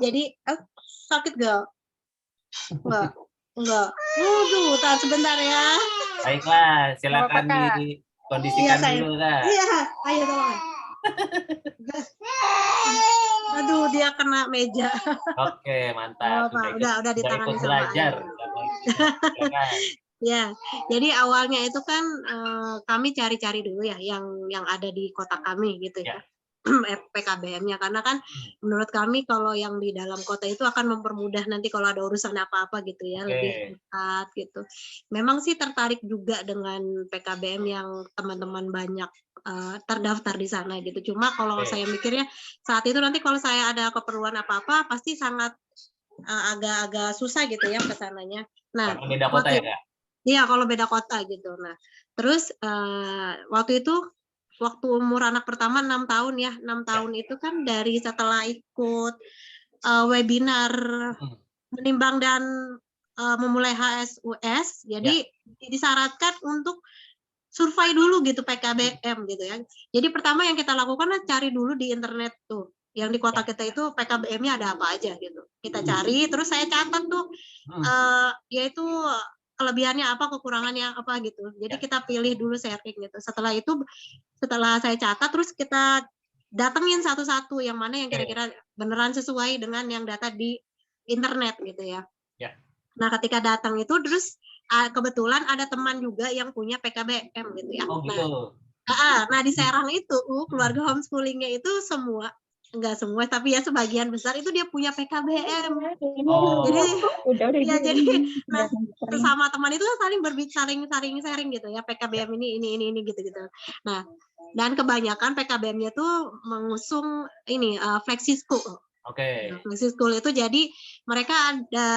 jadi sakit gak? Enggak. Waduh, tahan sebentar ya. Baiklah, silakan dikondisikan dulu Kak. Iya, ayo dong. Aduh, dia kena meja. Oke, mantap. Udah ditangani sama belajar. Ya, jadi awalnya itu kan kami cari-cari dulu ya yang ada di kota kami gitu ya. PKBM-nya, karena kan menurut kami kalau yang di dalam kota itu akan mempermudah nanti kalau ada urusan apa-apa gitu ya, lebih dekat gitu. Memang sih tertarik juga dengan PKBM yang teman-teman banyak terdaftar di sana gitu. Cuma kalau saya mikirnya saat itu nanti kalau saya ada keperluan apa-apa pasti sangat agak-agak susah gitu ya ke sananya. Nah, kalau beda kota ya, Kak? Iya, kalau beda kota gitu. Nah, terus waktu itu waktu umur anak pertama 6 tahun ya. 6 tahun itu kan dari setelah ikut webinar menimbang dan memulai HSUS, jadi disyaratkan untuk survei dulu gitu PKBM gitu ya. Jadi pertama yang kita lakukan cari dulu di internet tuh. Yang di kota kita itu PKBM-nya ada apa aja gitu. Kita cari, terus saya catat tuh yaitu kelebihannya apa, kekurangannya apa gitu. Jadi kita pilih dulu sharing gitu. Setelah itu, setelah saya catat, terus kita datengin satu-satu yang mana yang kira-kira beneran sesuai dengan yang data di internet gitu ya. Nah, ketika datang itu terus kebetulan ada teman juga yang punya PKBM gitu ya. Oh gitu. Nah, di Serang itu keluarga homeschoolingnya itu semua, enggak semua tapi ya sebagian besar itu dia punya PKBM. Jadi nah, sesama teman itu saling berbicara, saling sharing gitu ya, PKBM ini gitu. Nah, dan kebanyakan PKBM-nya tuh mengusung ini flexi school. Nah, flexi school itu jadi mereka ada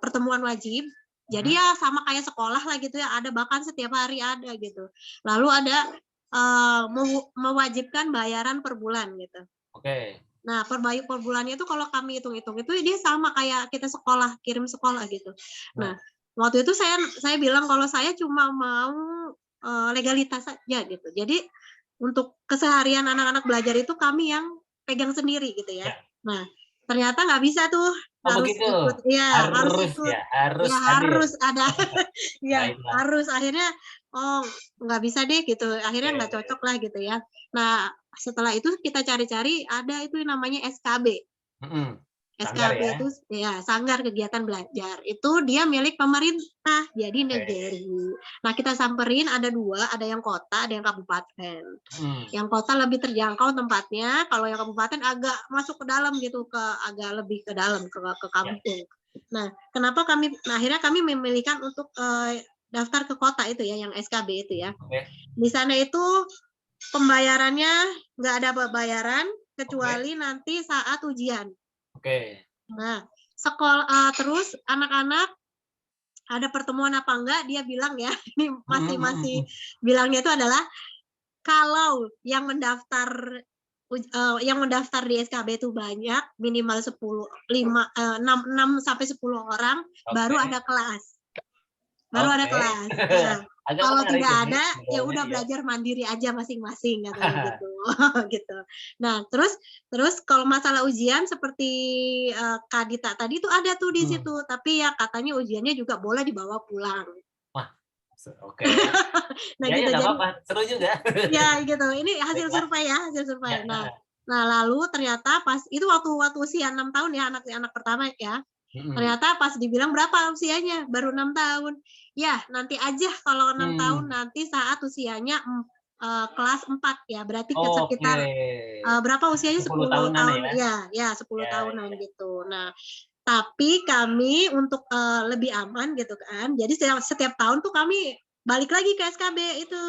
pertemuan wajib. Jadi ya sama kayak sekolah lah gitu ya, ada bahkan setiap hari ada gitu. Lalu ada mewajibkan bayaran per bulan gitu. Nah, per bulannya itu kalau kami hitung-hitung itu dia sama kayak kita sekolah, kirim sekolah gitu. Nah, waktu itu saya bilang kalau saya cuma mau legalitas saja gitu. Jadi untuk keseharian anak-anak belajar itu kami yang pegang sendiri gitu ya. Nah, ternyata nggak bisa tuh, harus ikut, harus ada, harus akhirnya nggak bisa deh gitu, akhirnya nggak cocok lah gitu ya. Nah, setelah itu kita cari-cari ada itu namanya SKB. SKB itu ya Sanggar Kegiatan Belajar, itu dia milik pemerintah jadi negeri. Nah, kita samperin ada 2, ada yang kota, ada yang kabupaten. Yang kota lebih terjangkau tempatnya, kalau yang kabupaten agak masuk ke dalam gitu, agak lebih ke dalam ke kampung. Nah, kenapa akhirnya kami memilihkan untuk daftar ke kota itu ya, yang SKB itu ya. Di sana itu pembayarannya nggak ada bayaran kecuali nanti saat ujian. Nah, sekolah terus anak-anak ada pertemuan apa enggak, dia bilang ya, ini masih bilangnya itu adalah kalau yang mendaftar di SKB itu banyak, minimal 6 sampai 10 orang, baru ada kelas. Ada kelas. Nah, kalau tidak ada ya udah belajar mandiri aja masing-masing katanya gitu. Nah, terus kalau masalah ujian seperti Kak Dita tadi itu ada tuh di situ, tapi ya katanya ujiannya juga boleh dibawa pulang. Nah, gitu jadi seru juga. Ya gitu. Ini hasil survei ya, hasil survei. Nah, lalu ternyata pas itu waktu usia 6 tahun ya, anak pertama ya. Ternyata pas dibilang berapa usianya, baru 6 tahun. Ya, nanti aja kalau 6 tahun nanti saat usianya kelas 4 ya, berarti sekitar berapa usianya 10 tahun ya 10 tahunan gitu. Nah, tapi kami untuk lebih aman gitu kan. Jadi setiap tahun tuh kami balik lagi ke SKB itu.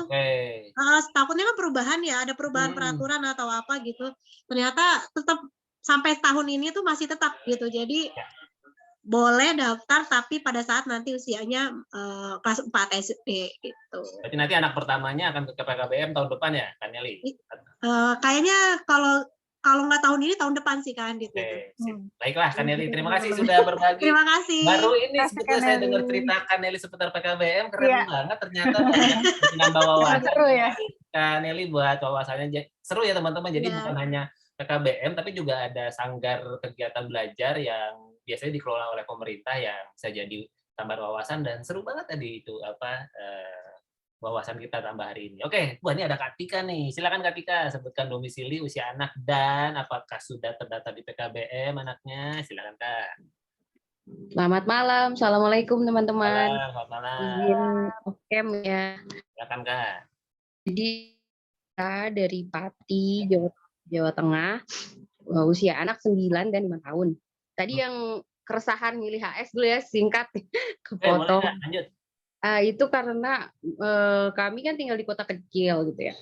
Takutnya kan perubahan ya, ada perubahan peraturan atau apa gitu. Ternyata tetap sampai tahun ini tuh masih tetap gitu. Jadi boleh daftar tapi pada saat nanti usianya kelas 4 SD gitu. Berarti nanti anak pertamanya akan ke PKBM tahun depan ya, Kak Nelly? Kayaknya kalau nggak tahun ini tahun depan sih kan gitu. Baiklah Kak Nelly, terima kasih sudah berbagi. Terima kasih. Baru ini sebetulnya saya dengar cerita Kak Nelly seputar PKBM, keren banget ternyata menambah wawasan. Seru ya. Kak Nelly buat wawasannya seru ya teman-teman. Jadi bukan hanya PKBM tapi juga ada Sanggar Kegiatan Belajar yang biasanya dikelola oleh pemerintah yang bisa jadi tambah wawasan, dan seru banget tadi itu wawasan kita tambah hari ini. Oke, ini ada Kak Tika nih. Silakan Kak Tika, sebutkan domisili, usia anak, dan apakah sudah terdaftar di PKBM anaknya. Silakan Kak. Selamat malam, assalamualaikum teman-teman. Selamat malam. Izin okem ya. Silakan Kak. Jadi kita dari Pati, Jawa Tengah, usia anak 9 dan 5 tahun. Tadi yang keresahan milih HS dulu ya, singkat kepotong. Lanjut. Itu karena kami kan tinggal di kota kecil gitu ya.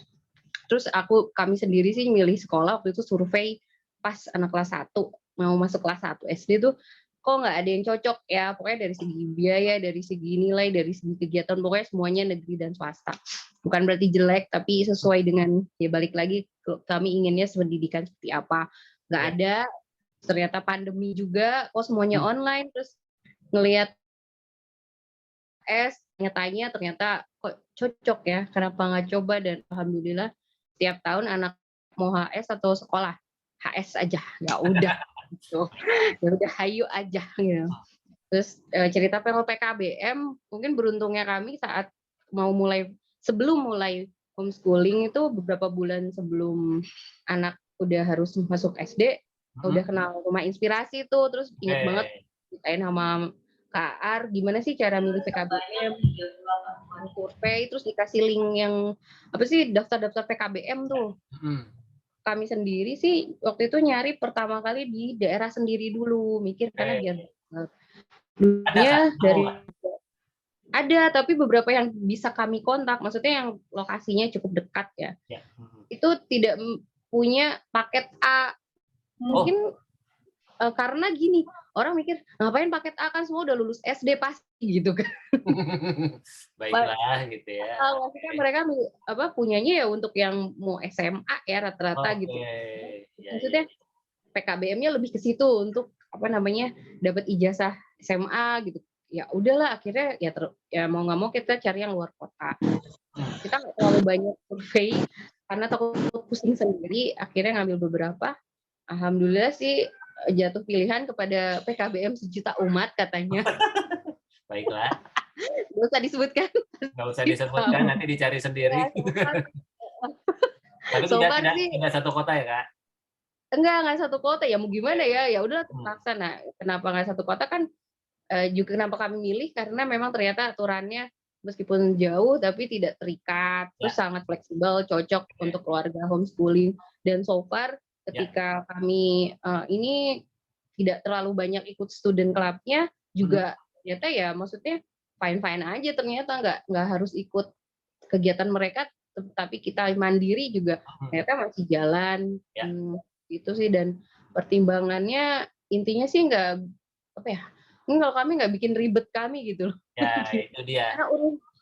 Terus kami sendiri sih milih sekolah waktu itu survei pas anak kelas 1 mau masuk kelas 1 SD tuh kok nggak ada yang cocok ya, pokoknya dari segi biaya, dari segi nilai, dari segi kegiatan, pokoknya semuanya negeri dan swasta. Bukan berarti jelek, tapi sesuai dengan, ya balik lagi kami inginnya pendidikan seperti apa. Nggak ada, ternyata pandemi juga, kok semuanya online, terus ngelihat nyatanya ternyata kok cocok ya, kenapa nggak coba, dan alhamdulillah setiap tahun anak mau HS atau sekolah, HS aja, ya udah. Gitu. Ya udah hayu aja gitu. Terus cerita PKBM mungkin beruntungnya kami saat sebelum mulai homeschooling itu beberapa bulan sebelum anak udah harus masuk SD, udah kenal Rumah Inspirasi tuh, terus ingat banget ditain sama Kak Ar, gimana sih cara milih PKBM, survei, terus dikasih link yang apa sih daftar-daftar PKBM tuh. Kami sendiri sih waktu itu nyari pertama kali di daerah sendiri dulu, mikir karena biar dari ada, tapi beberapa yang bisa kami kontak, maksudnya yang lokasinya cukup dekat ya. Itu tidak punya paket A. Mungkin karena gini, orang mikir ngapain paket A, kan semua udah lulus SD pasti gitu kan. Baiklah gitu ya. Maksudnya mereka punyanya ya untuk yang mau SMA ya rata-rata gitu. Maksudnya PKBM-nya lebih ke situ untuk dapat ijazah SMA gitu. Ya udahlah akhirnya ya mau nggak mau kita cari yang luar kota. Kita nggak terlalu banyak survei karena takut pusing sendiri. Akhirnya ngambil beberapa. Alhamdulillah sih jatuh pilihan kepada PKBM Sejuta Umat katanya. Baiklah. Nggak usah disebutkan. Nggak usah disebutkan, nanti dicari sendiri. Tapi tidak satu kota ya Kak? Enggak satu kota ya, mau gimana ya? Ya udah terpaksa. Nah, kenapa nggak satu kota kan? Juga kenapa kami milih karena memang ternyata aturannya meskipun jauh tapi tidak terikat, terus sangat fleksibel, cocok untuk keluarga homeschooling. Dan so far ketika kami ini tidak terlalu banyak ikut student club-nya juga ternyata ya maksudnya fine-fine aja, ternyata nggak harus ikut kegiatan mereka, tapi kita mandiri juga ternyata masih jalan gitu sih. Dan pertimbangannya intinya sih nggak kalau kami nggak bikin ribet kami gitu loh. Ya itu dia. Karena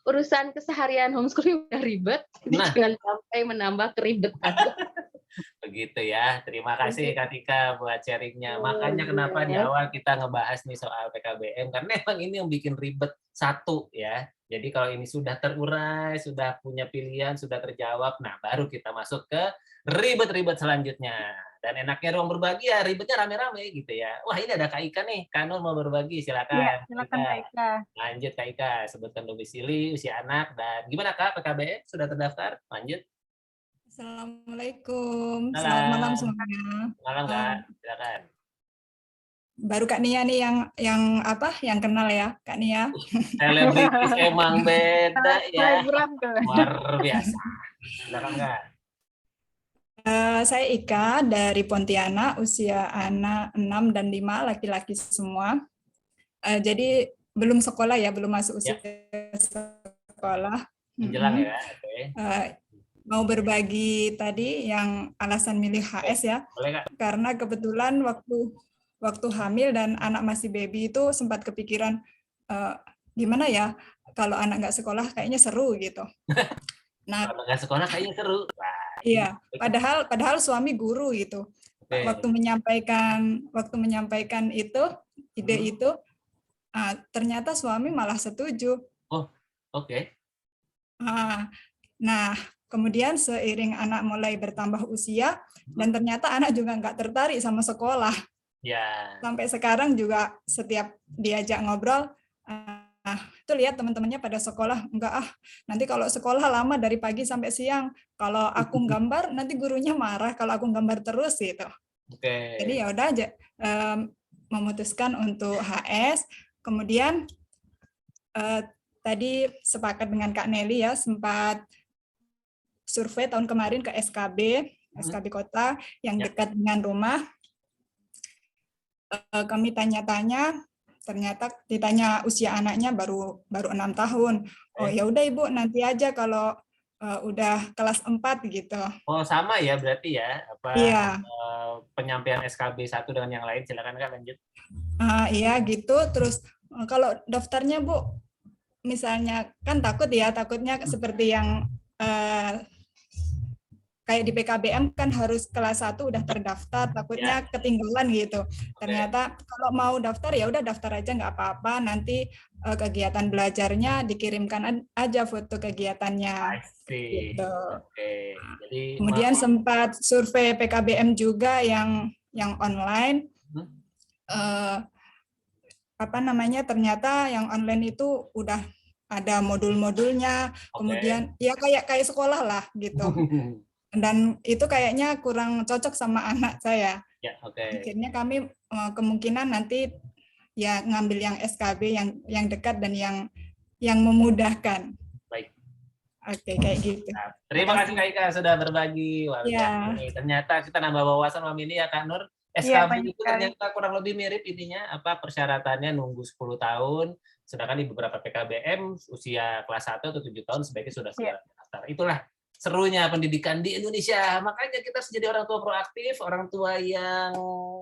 urusan keseharian homeschooling udah ribet, jadi jangan sampai menambah keribetan. Begitu ya. Terima kasih Kak Tika buat sharingnya. Makanya kenapa di awal kita ngebahas nih soal PKBM, karena emang ini yang bikin ribet satu ya. Jadi kalau ini sudah terurai, sudah punya pilihan, sudah terjawab, nah baru kita masuk ke ribet-ribet selanjutnya. Dan enaknya ruang berbagi ya ribetnya rame-rame gitu ya. Wah ini ada Kak Ika nih, Kak Nur mau berbagi, silakan. Ya, silakan Kak Ika. Lanjut Kak Ika, sebutkan domisili, usia anak, dan gimana Kak PKBM sudah terdaftar? Lanjut. Assalamualaikum, selamat malam semuanya. Malam Kak, silakan. Baru Kak Nia nih yang kenal ya, Kak Nia. Selebritis emang beda ya. Luar biasa. Silakan Kak. Saya Ika dari Pontianak, usia anak 6 dan 5, laki-laki semua. Jadi belum sekolah ya, belum masuk usia sekolah. Menjelang ya, oke. Mau berbagi tadi yang alasan milih HS ya. Boleh, Kak. Karena kebetulan waktu hamil dan anak masih baby itu sempat kepikiran gimana ya kalau anak nggak sekolah kayaknya seru gitu. Nah, kalau nggak sekolah kayaknya seru. Iya, padahal suami guru gitu. Okay. Waktu menyampaikan ide itu, ternyata suami malah setuju. Oh, oke. Nah, kemudian seiring anak mulai bertambah usia, dan ternyata anak juga nggak tertarik sama sekolah. Ya. Sampai sekarang juga setiap diajak ngobrol, itu lihat teman-temannya pada sekolah, enggak nanti kalau sekolah lama dari pagi sampai siang, kalau aku gambar nanti gurunya marah kalau aku gambar terus gitu. Okay. Jadi ya udah aja memutuskan untuk HS. Kemudian tadi sepakat dengan Kak Nelly ya, sempat survei tahun kemarin ke SKB kota yang dekat dengan rumah. Kami tanya-tanya, ternyata ditanya usia anaknya baru 6 tahun. Oh ya udah Ibu, nanti aja kalau udah kelas 4 gitu. Oh, sama ya berarti ya, Iya. Penyampaian SKB 1 dengan yang lain. Silakan Kak, lanjut. Iya gitu. Terus kalau daftarnya Bu, misalnya kan takutnya seperti yang kayak di PKBM kan harus kelas 1 udah terdaftar, takutnya ketinggalan gitu. Ternyata kalau mau daftar ya udah daftar aja nggak apa-apa, nanti kegiatan belajarnya dikirimkan aja foto kegiatannya. Gitu. Jadi kemudian sempat survei PKBM juga yang online. Ternyata yang online itu udah ada modul-modulnya, kemudian ya kayak sekolah lah gitu. Dan itu kayaknya kurang cocok sama anak saya. Akhirnya kami kemungkinan nanti ya ngambil yang SKB yang dekat dan yang memudahkan. Baik. Oke, kayak gitu. Terima kasih Kak Ika sudah berbagi. Ternyata kita nambah wawasan malam ini ya Kak Nur. SKB itu ternyata kurang lebih mirip intinya, persyaratannya nunggu 10 tahun, sedangkan di beberapa PKBM usia kelas 1 atau 7 tahun sebaiknya sudah daftar. Itulah serunya pendidikan di Indonesia. Makanya kita harus jadi orang tua proaktif, orang tua yang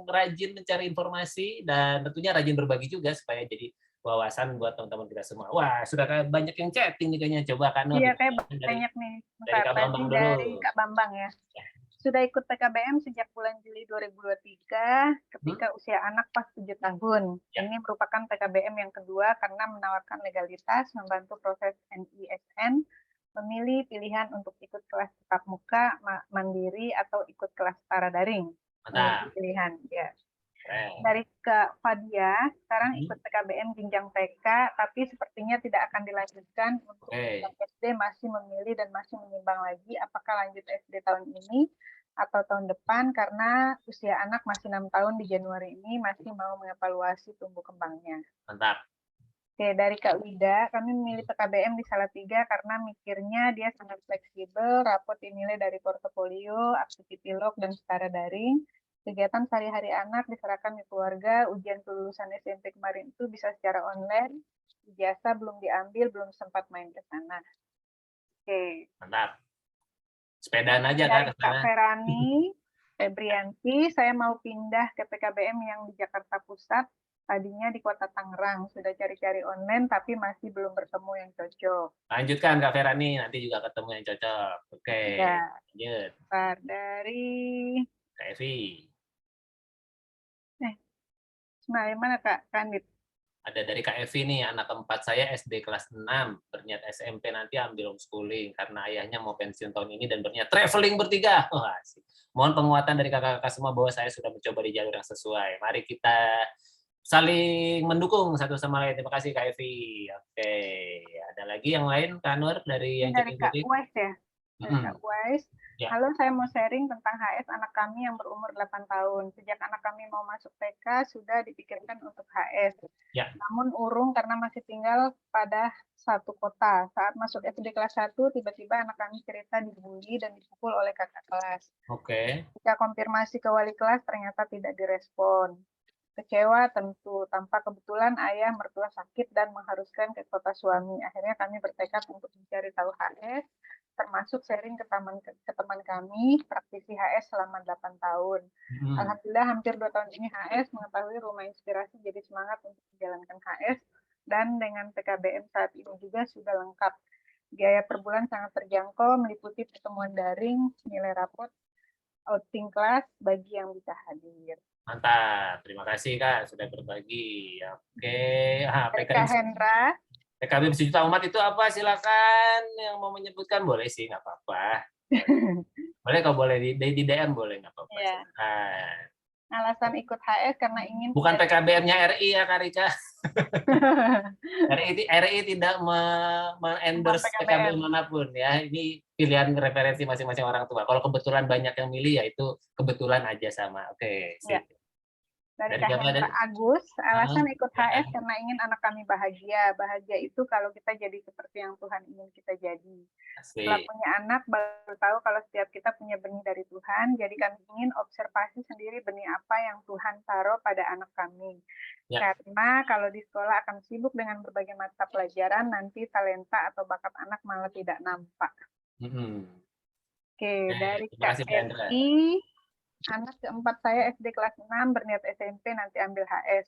rajin mencari informasi, dan tentunya rajin berbagi juga supaya jadi wawasan buat teman-teman kita semua. Wah, sudah banyak yang chatting nih kayaknya. Coba Kak Nur. Iya, kayak banyak nih. Dari Kak Bambang dulu. Dari Kak Bambang ya. Sudah ikut PKBM sejak bulan Juli 2023 ketika usia anak pas 7 tahun. Ini merupakan PKBM yang kedua karena menawarkan legalitas, membantu proses NISN, memilih pilihan untuk ikut kelas tatap muka, mandiri, atau ikut kelas setara daring. Pilihan, ya. Dari Kak Fadia, sekarang ikut PKBM jenjang TK, tapi sepertinya tidak akan dilanjutkan untuk SD, masih memilih dan masih menimbang lagi apakah lanjut SD tahun ini atau tahun depan, karena usia anak masih 6 tahun di Januari ini, masih mau mengevaluasi tumbuh kembangnya. Mantap. Oke, dari Kak Wida, kami memilih PKBM di Salatiga karena mikirnya dia sangat fleksibel, rapot dinilai dari portofolio, activity log, dan setara daring. Kegiatan sehari-hari anak diserahkan ke keluarga, ujian kelulusan SMP kemarin itu bisa secara online, ijazah belum diambil, belum sempat main ke sana. Oke. Mantap. Sepedaan aja Kak Ferani Febrianti, saya mau pindah ke PKBM yang di Jakarta Pusat, tadinya di Kota Tangerang, sudah cari-cari online tapi masih belum bertemu yang cocok. Lanjutkan Kak Ferani, nanti juga ketemu yang cocok. Oke. Ya. Lanjut. Dari Kak Evi. Mana Kak Kandit? Ada dari Kak Evi nih, anak keempat saya SD kelas 6, berniat SMP nanti ambil homeschooling karena ayahnya mau pensiun tahun ini dan berniat traveling bertiga. Oh, asik. Mohon penguatan dari kakak-kakak semua bahwa saya sudah mencoba di jalur yang sesuai. Mari kita saling mendukung satu sama lain. Terima kasih Kak Evi. Oke, ada lagi yang lain Kak Nur dari yang dari Kak Wais ya? Kak Wais. Ya. Halo, saya mau sharing tentang HS anak kami yang berumur 8 tahun. Sejak anak kami mau masuk TK, sudah dipikirkan untuk HS. Ya. Namun urung karena masih tinggal pada satu kota. Saat masuk SD kelas 1, tiba-tiba anak kami cerita dibully dan dipukul oleh kakak kelas. Ketika konfirmasi ke wali kelas, ternyata tidak direspon. Kecewa tentu, tanpa kebetulan ayah mertua sakit dan mengharuskan ke kota suami. Akhirnya kami bertekad untuk mencari tahu HS, termasuk sharing ke teman kami, praktisi HS selama 8 tahun. Alhamdulillah hampir 2 tahun ini HS mengetahui Rumah Inspirasi, jadi semangat untuk menjalankan HS, dan dengan PKBM saat ini juga sudah lengkap. Biaya per bulan sangat terjangkau, meliputi pertemuan daring, nilai rapot, outing kelas bagi yang bisa hadir. Mantap, terima kasih Kak sudah berbagi. Oke, Kak Hendra. PKBM sejuta umat itu apa? Silakan yang mau menyebutkan, boleh sih, nggak apa-apa. Boleh kalau boleh di DM boleh, nggak apa-apa. Ya. Alasan ikut HS karena ingin. Bukan PKBM-nya RI ya Kak Rika. RI tidak endorse PKBM manapun ya. Ini pilihan referensi masing-masing orang tua. Kalau kebetulan banyak yang milih ya itu kebetulan aja sama. Oke. Ya. Dari Kak Hendra Agus, alasan ikut HS karena ingin anak kami bahagia. Bahagia itu kalau kita jadi seperti yang Tuhan ingin kita jadi. Setelah punya anak, baru tahu kalau setiap kita punya benih dari Tuhan, jadi kami ingin observasi sendiri benih apa yang Tuhan taruh pada anak kami. Ya. Karena kalau di sekolah akan sibuk dengan berbagai mata pelajaran, nanti talenta atau bakat anak malah tidak nampak. Oke, dari terima kasih, Kak Andra. Eti, anak keempat saya SD kelas 6 berniat SMP nanti ambil HS.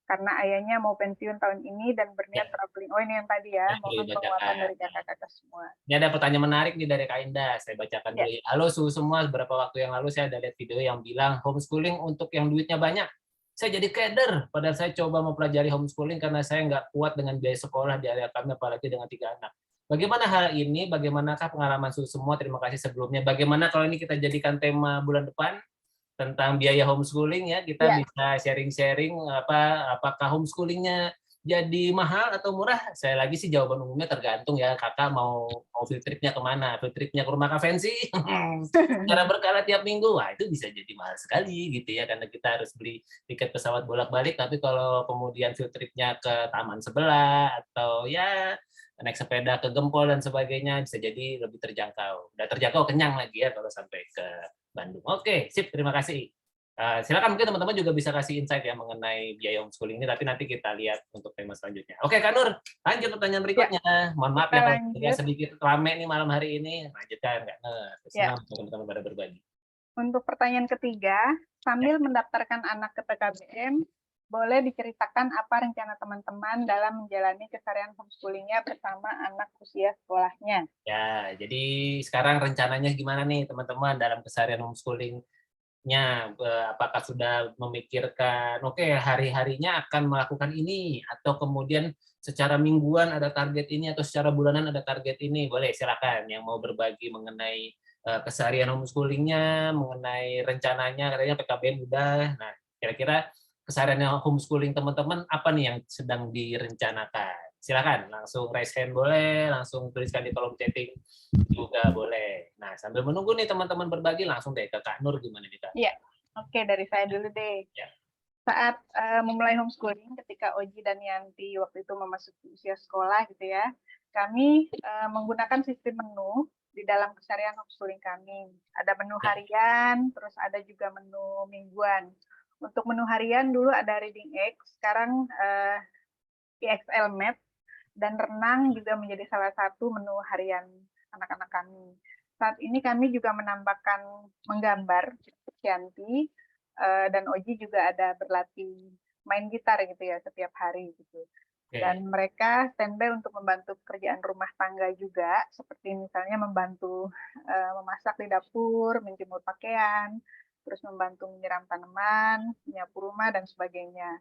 Karena ayahnya mau pensiun tahun ini dan berniat traveling. Oh, ini yang tadi ya, mohon penguatan dari kakak-kakak semua. Ini ada pertanyaan menarik nih dari Kak Indah, saya bacakan dulu. Halo semua, beberapa waktu yang lalu saya ada lihat video yang bilang homeschooling untuk yang duitnya banyak. Saya jadi keder, padahal saya coba mempelajari homeschooling karena saya nggak kuat dengan biaya sekolah di area kami, apalagi dengan 3 anak. Bagaimana hal ini? Bagaimanakah pengalaman semua? Terima kasih sebelumnya. Bagaimana kalau ini kita jadikan tema bulan depan tentang biaya homeschooling ya, kita bisa sharing-sharing apakah homeschoolingnya jadi mahal atau murah. Saya lagi sih jawaban umumnya tergantung ya, kakak mau field tripnya kemana, field tripnya ke rumah Kak Fancy secara berkala tiap minggu, wah itu bisa jadi mahal sekali gitu ya, karena kita harus beli tiket pesawat bolak-balik. Tapi kalau kemudian field tripnya ke taman sebelah atau ya naik sepeda ke Gempol dan sebagainya, bisa jadi lebih terjangkau. Udah terjangkau kenyang lagi ya kalau sampai ke Bandung. Oke, sip, terima kasih. Silakan mungkin teman-teman juga bisa kasih insight ya mengenai biaya homeschooling ini, tapi nanti kita lihat untuk tema selanjutnya. Oke, Kak Nur, lanjut pertanyaan berikutnya. Mohon maaf ya kalau sedikit rame nih malam hari ini. Lanjutkan, Kak Nur. Senang teman-teman pada berbagi. Untuk pertanyaan ketiga, sambil mendaftarkan anak ke PKBM, boleh diceritakan apa rencana teman-teman dalam menjalani keseharian homeschoolingnya bersama anak usia sekolahnya? Ya, jadi sekarang rencananya gimana nih teman-teman dalam keseharian homeschoolingnya? Apakah sudah memikirkan, oke, hari-harinya akan melakukan ini, atau kemudian secara mingguan ada target ini, atau secara bulanan ada target ini? Boleh, silakan yang mau berbagi mengenai keseharian homeschoolingnya, mengenai rencananya. Katanya PKBM udah. Nah, kira-kira keseharian homeschooling teman-teman apa nih yang sedang direncanakan? Silakan langsung raise hand boleh, langsung tuliskan di kolom chatting juga boleh. Nah, sambil menunggu nih teman-teman berbagi, langsung deh ke Kak Nur, gimana nih Kak? Iya, oke, dari saya dulu deh. Ya. Saat memulai homeschooling, ketika Oji dan Yanti waktu itu memasuki usia sekolah gitu ya, kami menggunakan sistem menu di dalam keseharian homeschooling kami. Ada menu harian, terus ada juga menu mingguan. Untuk menu harian dulu ada Reading Egg, sekarang EXL Map, dan renang juga menjadi salah satu menu harian anak-anak kami. Saat ini kami juga menambahkan menggambar, Yanti dan Oji juga ada berlatih main gitar gitu ya setiap hari gitu. Dan mereka standby untuk membantu pekerjaan rumah tangga juga, seperti misalnya membantu memasak di dapur, menjemur pakaian, terus membantu menyiram tanaman, menyapu rumah, dan sebagainya.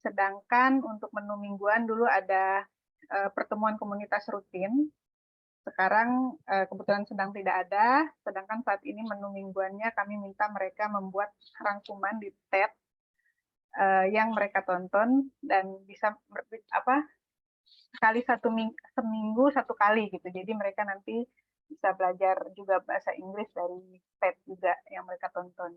Sedangkan untuk menu mingguan dulu ada pertemuan komunitas rutin. Sekarang kebetulan sedang tidak ada, sedangkan saat ini menu mingguannya kami minta mereka membuat rangkuman di tab yang mereka tonton dan bisa sekali seminggu satu kali gitu. Jadi mereka nanti bisa belajar juga bahasa Inggris dari tab juga yang mereka tonton.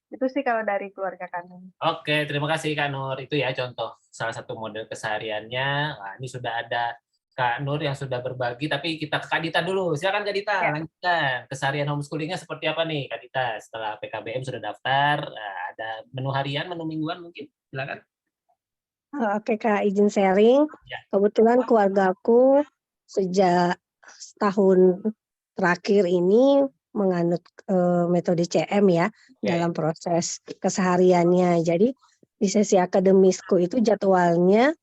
Itu sih kalau dari keluarga kami. Oke, terima kasih Kak Nur. Itu ya contoh salah satu model kesehariannya. Nah, ini sudah ada Kak Nur yang sudah berbagi, tapi kita ke Kak Dita dulu. Silakan Kak Dita, lanjutkan. Keseharian homeschoolingnya seperti apa nih Kak Dita? Setelah PKBM sudah daftar, ada menu harian, menu mingguan mungkin? Silakan. Oke Kak, izin sharing. Kebetulan keluargaku sejak setahun terakhir ini menganut metode CM ya dalam proses kesehariannya. Jadi di sesi akademisku itu jadwalnya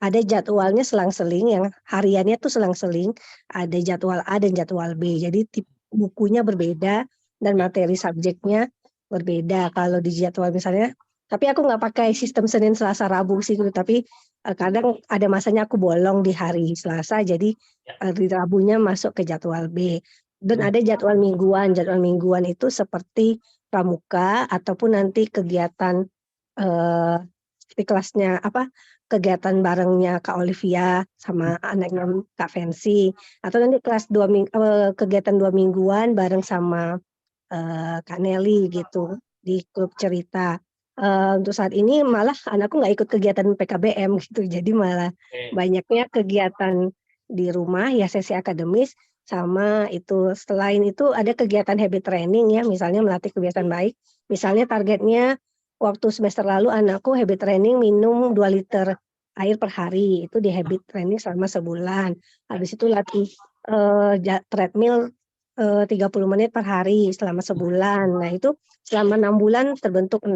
ada jadwalnya selang-seling, yang hariannya tuh selang-seling, ada jadwal A dan jadwal B. Jadi bukunya berbeda dan materi subjeknya berbeda. Kalau di jadwal misalnya, tapi aku nggak pakai sistem Senin, Selasa, Rabu sih, tapi kadang ada masanya aku bolong di hari Selasa, jadi di Rabunya masuk ke jadwal B. Dan ada jadwal mingguan. Jadwal mingguan itu seperti pramuka ataupun nanti kegiatan di kelasnya kegiatan barengnya Kak Olivia sama anaknya Kak Fancy, atau nanti kelas kegiatan 2 mingguan bareng sama Kak Nelly gitu di klub cerita. Untuk saat ini malah anakku nggak ikut kegiatan PKBM gitu, jadi malah banyaknya kegiatan di rumah ya, sesi akademis, sama itu selain itu ada kegiatan habit training ya, misalnya melatih kebiasaan baik. Misalnya targetnya waktu semester lalu anakku habit training minum 2 liter air per hari, itu di habit training selama sebulan. Habis itu latih treadmill 30 menit per hari selama sebulan. Nah itu selama 6 bulan terbentuk 6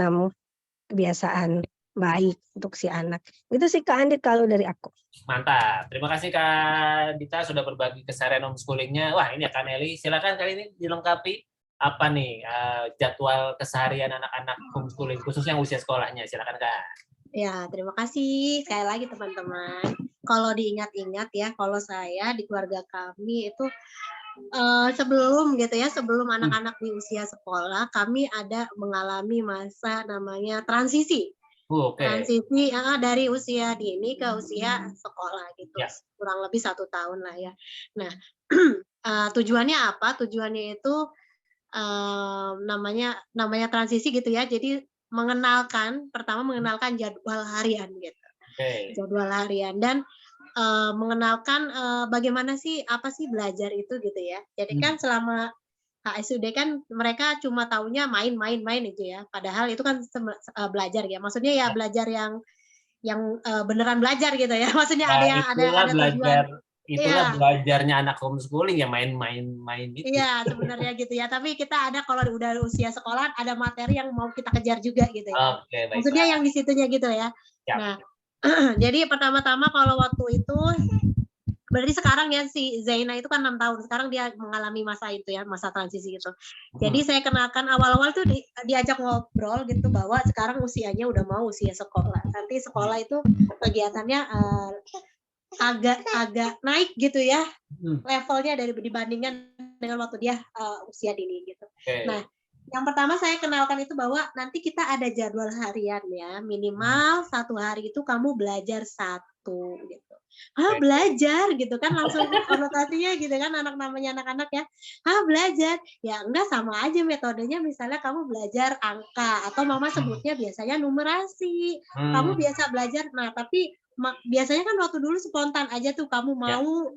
kebiasaan baik untuk si anak. Itu sih Kak Andit kalau dari aku. Mantap. Terima kasih Kak Dita sudah berbagi keseharian homeschoolingnya. Wah ini ya Kak Nelly, silakan kali ini dilengkapi apa nih jadwal keseharian anak-anak homeschooling khususnya usia sekolahnya. Silakan Kak. Ya, terima kasih sekali lagi teman-teman. Kalau diingat-ingat ya, kalau saya di keluarga kami itu sebelum gitu ya, sebelum anak-anak di usia sekolah, kami ada mengalami masa namanya transisi. Transisi dari usia dini ke usia sekolah gitu, kurang lebih 1 tahun lah ya. Nah, tujuannya apa? Tujuannya itu namanya transisi gitu ya. Jadi pertama mengenalkan jadwal harian gitu, jadwal harian dan mengenalkan bagaimana sih apa sih belajar itu gitu ya. Jadi kan selama HSUD kan mereka cuma taunya main aja ya. Padahal itu kan belajar ya. Maksudnya ya belajar yang beneran belajar gitu ya. Maksudnya ada tujuan. Itulah belajarnya anak homeschooling ya main itu. Iya sebenarnya gitu ya. Tapi kita ada kalau udah usia sekolah ada materi yang mau kita kejar juga gitu ya. Maksudnya yang di situnya gitu ya. Nah jadi pertama-tama kalau waktu itu berarti sekarang ya si Zaina itu kan 6 tahun. Sekarang dia mengalami masa itu ya, masa transisi gitu. Jadi saya kenalkan awal-awal tuh diajak ngobrol gitu bahwa sekarang usianya udah mau usia sekolah. Nanti sekolah itu kegiatannya agak naik gitu ya. Levelnya dibandingkan dengan waktu dia usia dini gitu. Nah, yang pertama saya kenalkan itu bahwa nanti kita ada jadwal harian ya. Minimal 1 hari itu kamu belajar 1 gitu. Belajar gitu kan langsung konotasinya gitu kan namanya anak-anak ya. Belajar. Ya enggak sama aja metodenya misalnya kamu belajar angka atau mama sebutnya biasanya numerasi. Kamu biasa belajar. Nah, tapi biasanya kan waktu dulu spontan aja tuh kamu mau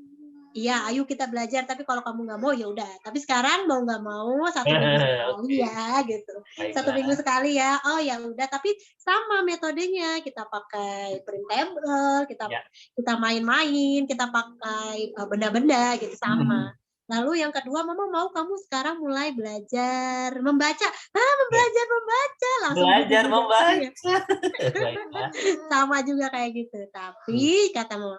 iya, ayo kita belajar. Tapi kalau kamu nggak mau ya udah. Tapi sekarang mau nggak mau 1 minggu sekali ya gitu. 1 minggu sekali ya. Oh ya udah. Tapi sama metodenya. Kita pakai printable, kita main-main, kita pakai benda-benda gitu sama. Lalu yang kedua, mama mau kamu sekarang mulai belajar membaca. Belajar membaca langsung. Belajar membaca. Sama juga kayak gitu. Tapi kata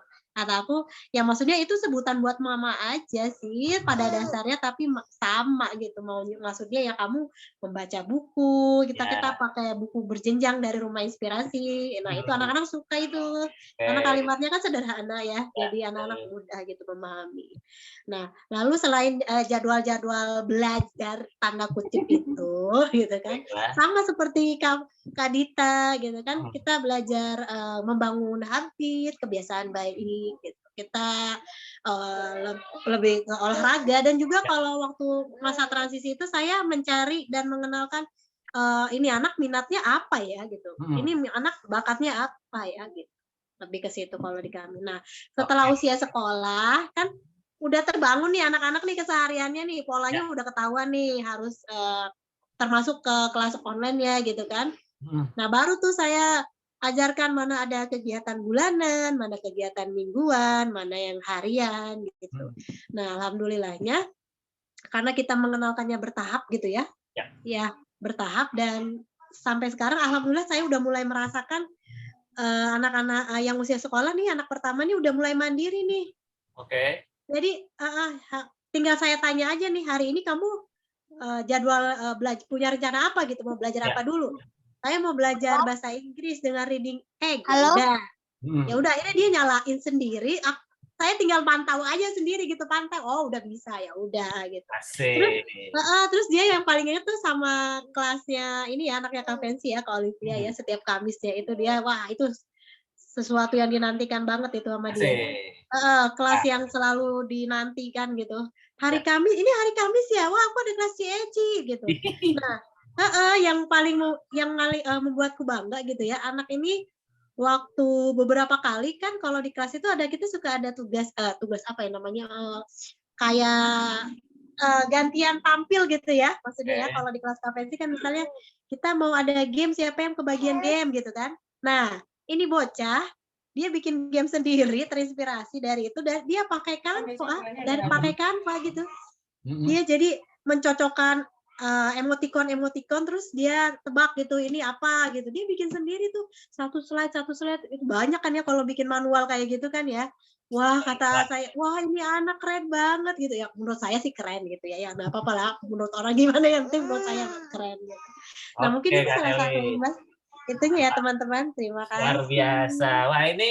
aku ya maksudnya itu sebutan buat mama aja sih pada dasarnya tapi sama gitu maksudnya ya kamu membaca buku kita pakai buku berjenjang dari Rumah Inspirasi. Nah itu anak-anak suka itu karena kalimatnya kan sederhana ya jadi anak-anak mudah gitu memahami. Nah lalu selain jadwal-jadwal belajar tanda kutip itu gitu kan sama seperti Kak Dita gitu kan kita belajar membangun habit kebiasaan baik gitu. Kita lebih ke olahraga dan juga kalau waktu masa transisi itu saya mencari dan mengenalkan ini anak minatnya apa ya gitu. Ini anak bakatnya apa ya gitu. Lebih ke situ kalau di kami. Nah, setelah usia sekolah kan udah terbangun nih anak-anak nih kesehariannya nih polanya udah ketahuan nih harus termasuk ke kelas online ya gitu kan. Nah, baru tuh saya ajarkan mana ada kegiatan bulanan, mana kegiatan mingguan, mana yang harian gitu. Nah, alhamdulillahnya karena kita mengenalkannya bertahap gitu ya. Ya, bertahap dan sampai sekarang alhamdulillah saya udah mulai merasakan anak-anak yang usia sekolah nih anak pertama nih udah mulai mandiri nih. Jadi tinggal saya tanya aja nih hari ini kamu jadwal belajar punya rencana apa gitu mau belajar apa dulu? Saya mau belajar bahasa Inggris dengan reading egg. Ya udah akhirnya dia nyalain sendiri. Saya tinggal pantau aja sendiri gitu pantau. Oh udah bisa ya udah gitu. Terus dia yang paling inget tuh sama kelasnya ini ya anaknya Kak Fancy ya Kak Olivia ya setiap Kamisnya itu dia wah itu sesuatu yang dinantikan banget itu sama dia. Kelas yang selalu dinantikan gitu. Hari Kamis ini hari Kamis ya. Wah aku ada kelas Eci gitu. Nah yang paling membuatku bangga gitu ya anak ini waktu beberapa kali kan kalau di kelas itu kita suka ada tugas apa ya namanya kayak gantian tampil gitu ya maksudnya ya kalau di kelas konvensi kan misalnya kita mau ada game siapa yang kebagian game gitu kan. Nah ini bocah dia bikin game sendiri terinspirasi dari itu, dan dia pakai Canva gitu. Dia jadi mencocokkan emoticon terus dia tebak gitu ini apa gitu. Dia bikin sendiri tuh satu slide itu banyak kan ya kalau bikin manual kayak gitu kan ya. Wah, kata saya, wah ini anak keren banget gitu ya. Menurut saya sih keren gitu ya. Ya nggak apa-apa lah. Menurut orang gimana yang penting menurut saya keren gitu. Nah mungkin itu salah satu itunya ya teman-teman. Terima kasih. Luar biasa. Wah ini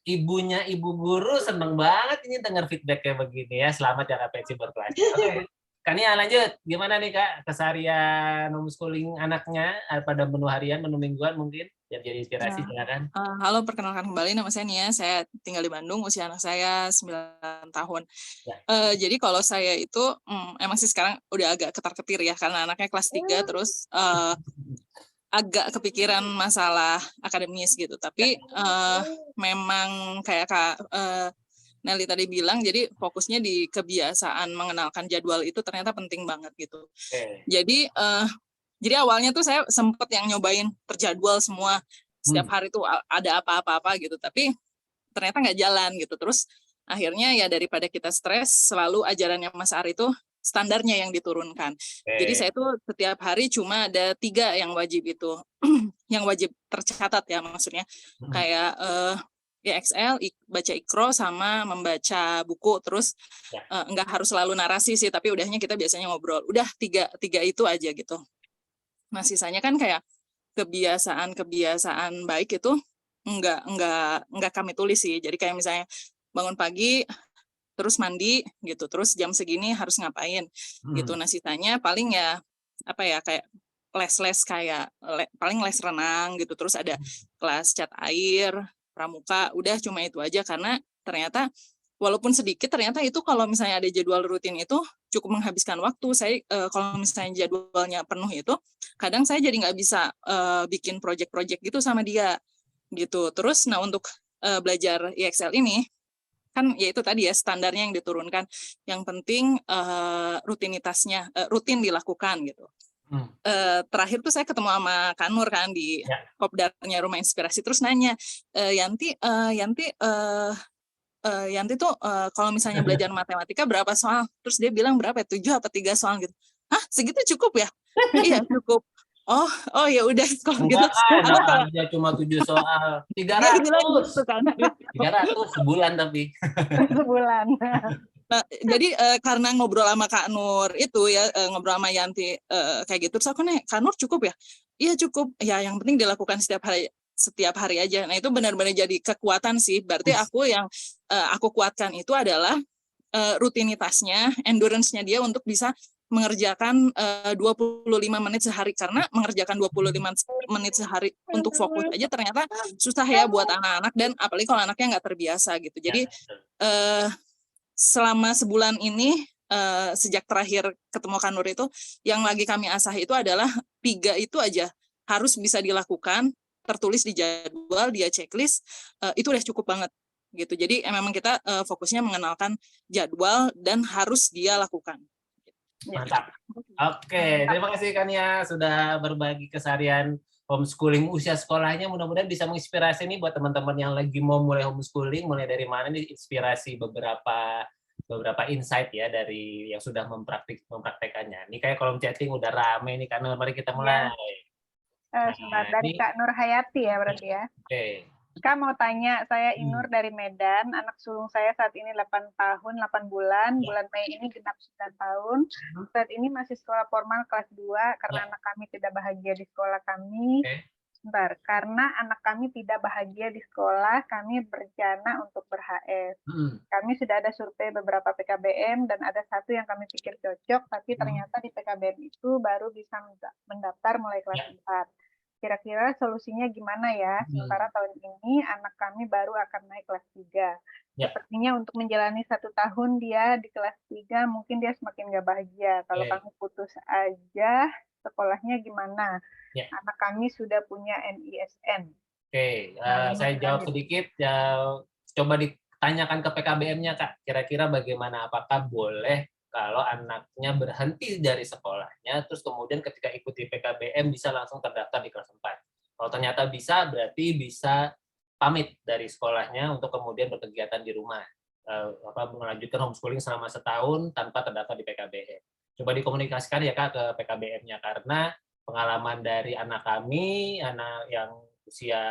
ibunya ibu guru seneng banget ini dengar feedbacknya begini ya. Selamat ya Kak Peci berkelas. Oke. Kania lanjut. Gimana nih Kak keseharian homeschooling anaknya pada menu harian, menu mingguan mungkin? Biar jadi inspirasi, silakan. Halo, perkenalkan kembali, nama saya Nia. Saya tinggal di Bandung, usia anak saya 9 tahun. Ya. Jadi kalau saya itu emang sih sekarang udah agak ketar-ketir ya, karena anaknya kelas 3 terus agak kepikiran masalah akademis gitu. Tapi memang kayak Kak Nelly tadi bilang, jadi fokusnya di kebiasaan mengenalkan jadwal itu ternyata penting banget gitu. Jadi awalnya tuh saya sempet yang nyobain terjadwal semua, setiap hari tuh ada apa-apa gitu, tapi ternyata nggak jalan gitu. Terus akhirnya ya daripada kita stres, selalu ajarannya Mas Ari itu standarnya yang diturunkan. Jadi saya tuh setiap hari cuma ada 3 yang wajib itu, yang wajib tercatat ya maksudnya, kayak EXL, baca Iqra, sama membaca buku. Terus nggak harus selalu narasi sih, tapi udahnya kita biasanya ngobrol. Udah tiga itu aja gitu. Nah sisanya kan kayak kebiasaan baik itu nggak kami tulis sih. Jadi kayak misalnya bangun pagi, terus mandi gitu, terus jam segini harus ngapain gitu. Nah sisanya paling ya apa ya, kayak les kayak paling les renang gitu. Terus ada kelas cat air, pramuka, udah cuma itu aja. Karena ternyata walaupun sedikit, ternyata itu kalau misalnya ada jadwal rutin itu cukup menghabiskan waktu. Saya kalau misalnya jadwalnya penuh itu, kadang saya jadi nggak bisa bikin project-project gitu sama dia gitu. Terus nah untuk belajar EXL ini kan ya itu tadi ya standarnya yang diturunkan. Yang penting rutinitasnya rutin dilakukan gitu. Terakhir tuh saya ketemu sama Kak Nur kan di Kopdarnya Rumah Inspirasi, terus nanya, Yanti tuh kalau misalnya belajar matematika berapa soal? Terus dia bilang berapa? 7 atau 3 soal gitu. Hah, segitu cukup ya? Iya, cukup. Oh ya udah kalau gitu. Dia cuma 7 soal. 300 sebulan tapi. Sebulan. Nah, jadi karena ngobrol sama Kak Nur itu ya, ngobrol sama Yanti kayak gitu, terus aku nih, Kak Nur cukup ya? Iya cukup. Ya yang penting dilakukan setiap hari aja. Nah itu benar-benar jadi kekuatan sih. Berarti aku yang aku kuatkan itu adalah rutinitasnya, endurance-nya dia untuk bisa mengerjakan 25 menit sehari. Karena mengerjakan 25 menit sehari untuk fokus aja ternyata susah ya buat anak-anak, dan apalagi kalau anaknya nggak terbiasa gitu. Jadi selama sebulan ini, sejak terakhir ketemu Kak Nur itu, yang lagi kami asah itu adalah 3 itu aja harus bisa dilakukan, tertulis di jadwal, dia checklist, itu udah cukup banget gitu. Jadi memang kita fokusnya mengenalkan jadwal dan harus dia lakukan. Mantap. Oke, terima kasih Kania sudah berbagi keseharian homeschooling usia sekolahnya. Mudah-mudahan bisa menginspirasi nih buat teman-teman yang lagi mau mulai homeschooling, mulai dari mana nih, inspirasi beberapa insight ya dari yang sudah mempraktekannya. Ini kayak kolom chatting udah rame nih, karena mari kita mulai. Sebentar, dari Kak Nur Hayati ya berarti ya. Oke. Kak mau tanya, saya Inur dari Medan, anak sulung saya saat ini 8 tahun, 8 bulan, bulan Mei ini genap 9 tahun. Saat ini masih sekolah formal kelas 2 karena anak kami tidak bahagia di sekolah kami. Sebentar, karena anak kami tidak bahagia di sekolah, kami berencana untuk ber-HS. Kami sudah ada survei beberapa PKBM dan ada satu yang kami pikir cocok, tapi ternyata di PKBM itu baru bisa mendaftar mulai kelas 4. Kira-kira solusinya gimana ya? Sementara tahun ini anak kami baru akan naik kelas 3. Sepertinya untuk menjalani 1 tahun dia di kelas 3, mungkin dia semakin nggak bahagia. Kalau kami putus aja, sekolahnya gimana? Anak kami sudah punya NISN. Oke, saya jawab sedikit. Coba ditanyakan ke PKBM-nya, Kak. Kira-kira bagaimana? Apakah boleh kalau anaknya berhenti dari sekolahnya, terus kemudian ketika ikuti PKBM bisa langsung terdaftar di kelas 4. Kalau ternyata bisa, berarti bisa pamit dari sekolahnya untuk kemudian berkegiatan di rumah, melanjutkan homeschooling selama setahun tanpa terdaftar di PKBM. Coba dikomunikasikan ya Kak ke PKBM-nya, karena pengalaman dari anak kami, anak yang usia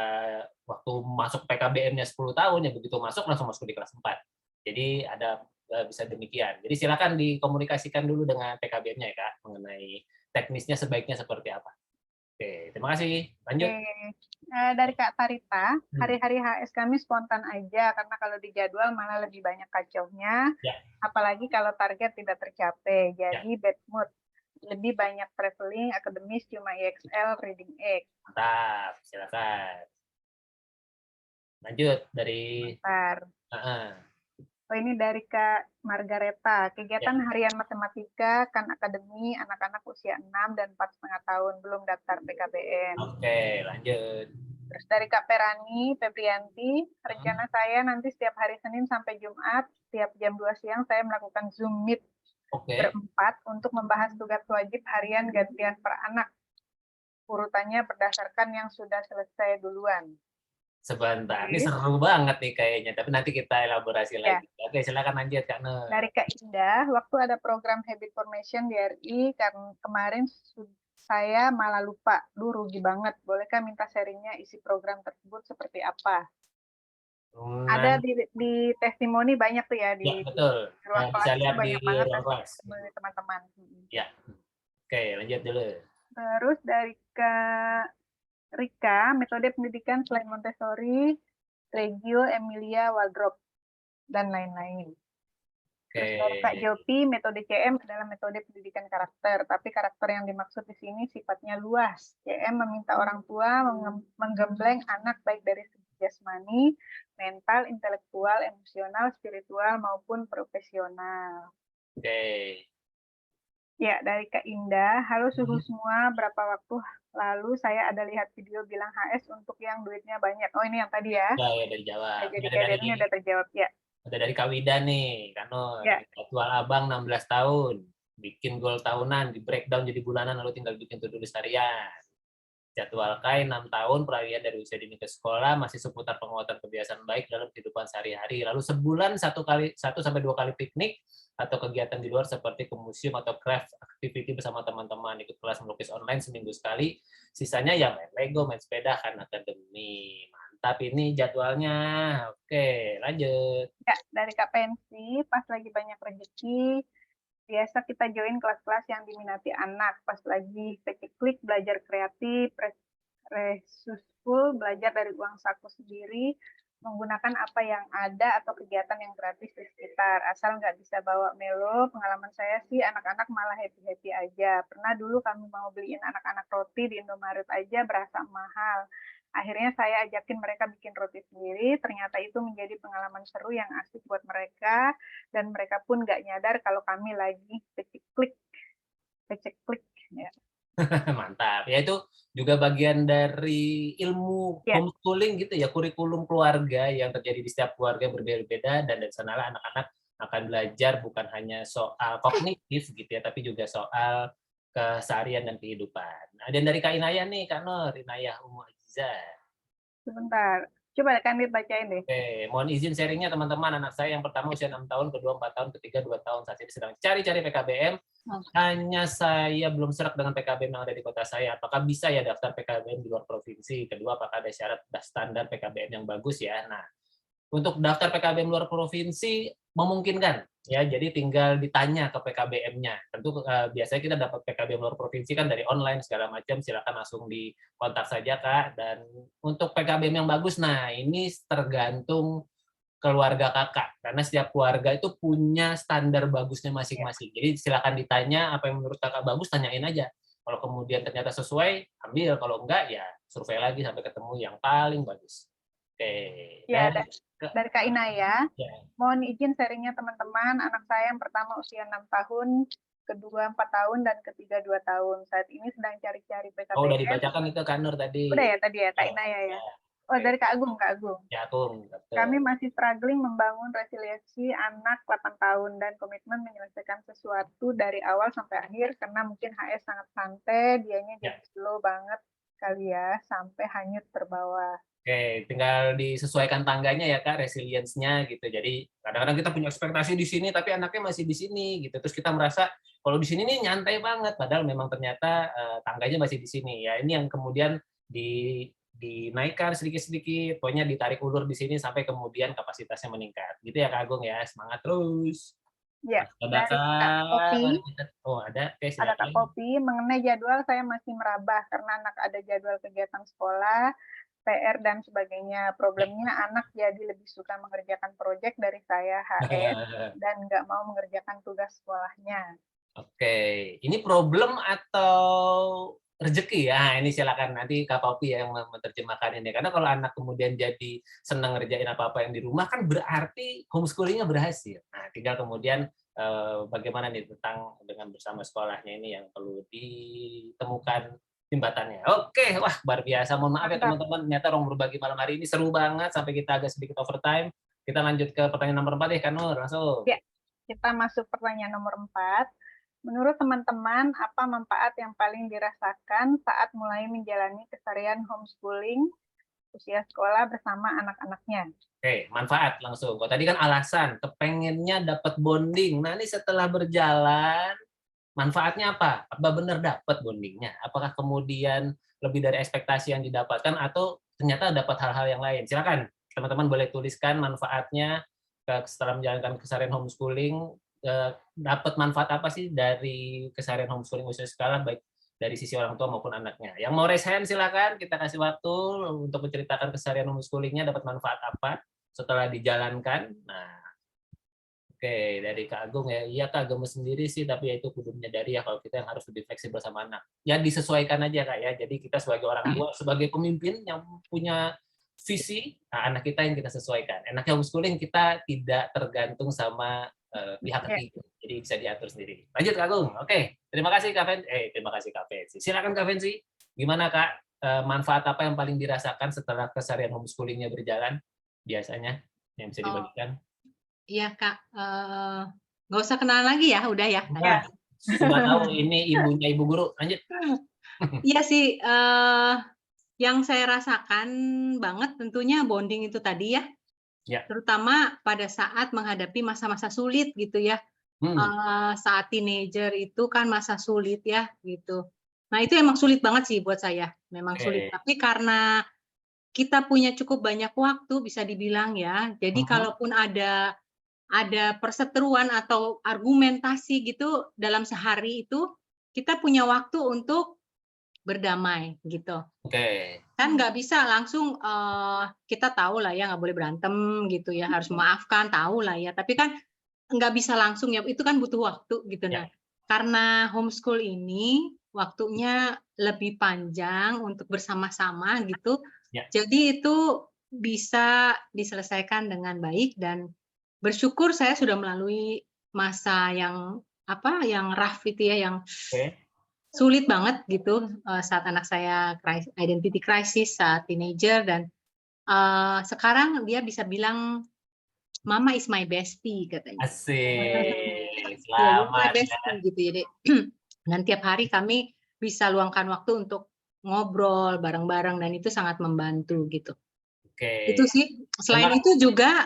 waktu masuk PKBM-nya 10 tahun, yang begitu masuk langsung masuk di kelas 4. Jadi ada bisa demikian. Jadi silakan dikomunikasikan dulu dengan PKBM-nya ya Kak, mengenai teknisnya sebaiknya seperti apa. Oke, terima kasih. Lanjut. Dari Kak Tarita, hari-hari HS kami spontan aja, karena kalau di jadwal malah lebih banyak kacaunya, apalagi kalau target tidak tercapai, jadi bad mood. Lebih banyak traveling, akademis cuma EXL, reading X. Mantap, silakan. Lanjut dari... Oh, ini dari Kak Margareta. Kegiatan harian matematika kan akademi anak-anak usia 6 dan 4,5 tahun belum daftar PKBM. Oke, lanjut. Terus dari Kak Perani Febrianti, rencana saya nanti setiap hari Senin sampai Jumat, setiap jam 2 siang saya melakukan Zoom Meet berempat untuk membahas tugas wajib harian gantian per anak. Urutannya berdasarkan yang sudah selesai duluan. Sebentar, ini seru banget nih kayaknya, tapi nanti kita elaborasi lagi. Oke, silakan lanjut Kak Nur. Dari Kak Indah, waktu ada program Habit Formation di RI, karena kemarin saya malah lupa, rugi banget. Bolehkah minta sharingnya isi program tersebut seperti apa? Ada di testimoni banyak tuh ya, di betul. ruang Bisa kelas lihat banyak di banget ruang kelas. Teman-teman. Ya, oke, lanjut dulu. Terus dari Kak Rika, metode pendidikan selain Montessori, Reggio, Emilia, Waldorf, dan lain-lain. Terus dari Kak Jopi, metode CM adalah metode pendidikan karakter, tapi karakter yang dimaksud di sini sifatnya luas. CM meminta orang tua menggembleng anak baik dari segi jasmani, mental, intelektual, emosional, spiritual, maupun profesional. Ya, dari Kak Indah, halo suhu semua, berapa waktu lalu saya ada lihat video bilang HS untuk yang duitnya banyak. Oh, ini yang tadi ya? Ya, dari Jawa. Jadi KDR-nya udah terjawab, ya. Ada dari Kak Wida nih, Kano. Jadwal abang 16 tahun, bikin goal tahunan, di breakdown jadi bulanan, lalu tinggal bikin to-do list harian. Jadwal Kai 6 tahun, peralihan dari usia dini ke sekolah, masih seputar penguatan kebiasaan baik dalam kehidupan sehari-hari. Lalu sebulan 1 sampai 2 kali piknik, atau kegiatan di luar seperti ke museum atau craft activity bersama teman-teman, ikut kelas melukis online seminggu sekali, sisanya ya main Lego, main sepeda, kan akademi. Mantap ini jadwalnya. Oke, lanjut. Ya, dari Kak Pensi, pas lagi banyak rezeki, biasa kita join kelas-kelas yang diminati anak, pas lagi klik belajar kreatif, resourceful, belajar dari uang saku sendiri, menggunakan apa yang ada atau kegiatan yang gratis di sekitar, asal nggak bisa bawa melo. Pengalaman saya sih anak-anak malah happy-happy aja. Pernah dulu kami mau beliin anak-anak roti di Indomaret aja berasa mahal. Akhirnya saya ajakin mereka bikin roti sendiri, ternyata itu menjadi pengalaman seru yang asik buat mereka, dan mereka pun nggak nyadar kalau kami lagi kecek-klik. Ya. Mantap. Ya itu juga bagian dari ilmu homeschooling gitu ya, kurikulum keluarga yang terjadi di setiap keluarga berbeda-beda, dan dari sanalah anak-anak akan belajar bukan hanya soal kognitif gitu ya, tapi juga soal keseharian dan kehidupan. Nah, dan dari Kak Inaya nih, Kak Nur, Inaya Umu Aziza. Sebentar. Coba kan dibacain deh. Oke, mohon izin sharingnya teman-teman. Anak saya yang pertama usia 6 tahun, kedua 4 tahun, ketiga 2 tahun. Saat ini sedang cari-cari PKBM. Hanya saya belum serak dengan PKBM yang ada di kota saya. Apakah bisa ya daftar PKBM di luar provinsi? Kedua, apakah ada syarat standar PKBM yang bagus ya? Nah, untuk daftar PKBM luar provinsi memungkinkan ya, jadi tinggal ditanya ke PKBM-nya. Tentu biasanya kita dapat PKBM luar provinsi kan dari online segala macam, silakan langsung dikontak saja Kak. Dan untuk PKBM yang bagus, nah ini tergantung keluarga Kakak, karena setiap keluarga itu punya standar bagusnya masing-masing. Jadi silakan ditanya apa yang menurut Kakak bagus, tanyain aja. Kalau kemudian ternyata sesuai, ambil. Kalau enggak ya survei lagi sampai ketemu yang paling bagus. Oke. Ya, dari Kak Inaya, mohon izin sharingnya teman-teman. Anak saya yang pertama usia 6 tahun, kedua 4 tahun, dan ketiga 2 tahun. Saat ini sedang cari-cari PKBM. Oh, udah dibacakan itu Kak Nur tadi. Udah ya tadi ya, Kak Inaya ya. Oh, dari Kak Agung, Kak Agung. Ya, Agung. Betul. Kami masih struggling membangun resiliensi anak 8 tahun dan komitmen menyelesaikan sesuatu dari awal sampai akhir, karena mungkin HS sangat santai, dianya jadi slow banget. kali ya, sampai hanyut terbawa. Oke, tinggal disesuaikan tangganya ya Kak, resilience-nya gitu. Jadi kadang-kadang kita punya ekspektasi di sini, tapi anaknya masih di sini gitu. Terus kita merasa kalau di sini nih nyantai banget, padahal memang ternyata tangganya masih di sini. Ya ini yang kemudian dinaikkan sedikit-sedikit, pokoknya ditarik ulur di sini sampai kemudian kapasitasnya meningkat. Gitu ya Kak Agung ya, semangat terus. Ya, Ada dari Kak Popi. Oh ada, oke, ada Kak Popi, mengenai jadwal saya masih meraba karena anak ada jadwal kegiatan sekolah, PR dan sebagainya. Problemnya anak jadi lebih suka mengerjakan proyek dari saya HS dan nggak mau mengerjakan tugas sekolahnya. Oke, ini problem atau rezeki ya? Ini silakan nanti Kak Popi yang menerjemahkan ini. Karena kalau anak kemudian jadi senang ngerjain apa-apa yang di rumah kan berarti homeschoolingnya berhasil. Nah, tinggal kemudian bagaimana nih tentang dengan bersama sekolahnya ini yang perlu ditemukan jembatannya. Oke, wah luar biasa. Mohon maaf ya teman-teman, ternyata Ruang Berbagi malam hari ini seru banget sampai kita agak sedikit overtime. Kita lanjut ke pertanyaan nomor 4 ya, Kak Nur, langsung. Ya, kita masuk pertanyaan nomor 4. Menurut teman-teman, apa manfaat yang paling dirasakan saat mulai menjalani keseharian homeschooling usia sekolah bersama anak-anaknya? Oke, manfaat langsung. Kalau tadi kan alasan, kepengennya dapat bonding. Nah, ini setelah berjalan, manfaatnya apa? Apa benar dapat bondingnya? Apakah kemudian lebih dari ekspektasi yang didapatkan atau ternyata dapat hal-hal yang lain? Silakan, teman-teman boleh tuliskan manfaatnya setelah menjalankan keseharian homeschooling. Dapat manfaat apa sih dari keseharian homeschooling usia sekolah, baik dari sisi orang tua maupun anaknya? Yang mau raise hand silakan, kita kasih waktu untuk menceritakan keseharian homeschoolingnya dapat manfaat apa setelah dijalankan. Nah, oke, dari Kak Agung ya, iya Kak, gemes sendiri sih, tapi ya itu kudu menyadari ya kalau kita yang harus lebih fleksibel sama anak. Ya disesuaikan aja Kak ya, jadi kita sebagai orang tua, sebagai pemimpin yang punya visi, nah, anak kita yang kita sesuaikan. Enaknya homeschooling kita tidak tergantung sama pihak ketiga, jadi bisa diatur sendiri. Lanjut Kak Agung, oke. Terima kasih Kak Fensi. Terima kasih Kak Fensi. Silakan Kak Fensi, gimana Kak, manfaat apa yang paling dirasakan setelah keseharian homeschoolingnya berjalan biasanya yang bisa dibagikan? Iya Kak, nggak usah kenalan lagi ya, udah ya. Nah, sudah tahu ini ibunya ibu guru, lanjut. Iya sih, yang saya rasakan banget tentunya bonding itu tadi ya. Ya. Terutama pada saat menghadapi masa-masa sulit gitu ya. Saat teenager itu kan masa sulit ya gitu. Nah itu emang sulit banget sih buat saya, memang sulit. Tapi karena kita punya cukup banyak waktu bisa dibilang ya. Jadi kalaupun ada perseteruan atau argumentasi gitu dalam sehari itu, kita punya waktu untuk berdamai gitu. Kan nggak bisa langsung kita tahu lah ya nggak boleh berantem gitu ya, harus memaafkan, tahu lah ya. Tapi kan nggak bisa langsung ya, itu kan butuh waktu gitu. Nah, karena homeschool ini waktunya lebih panjang untuk bersama-sama gitu. Jadi itu bisa diselesaikan dengan baik dan bersyukur saya sudah melalui masa yang rough itu ya, yang sulit banget gitu saat anak saya identity crisis, saat teenager, dan sekarang dia bisa bilang Mama is my bestie katanya. Asik, selamat ya. Gitu jadi dan tiap hari kami bisa luangkan waktu untuk ngobrol bareng-bareng dan itu sangat membantu gitu. Itu sih. Selain itu juga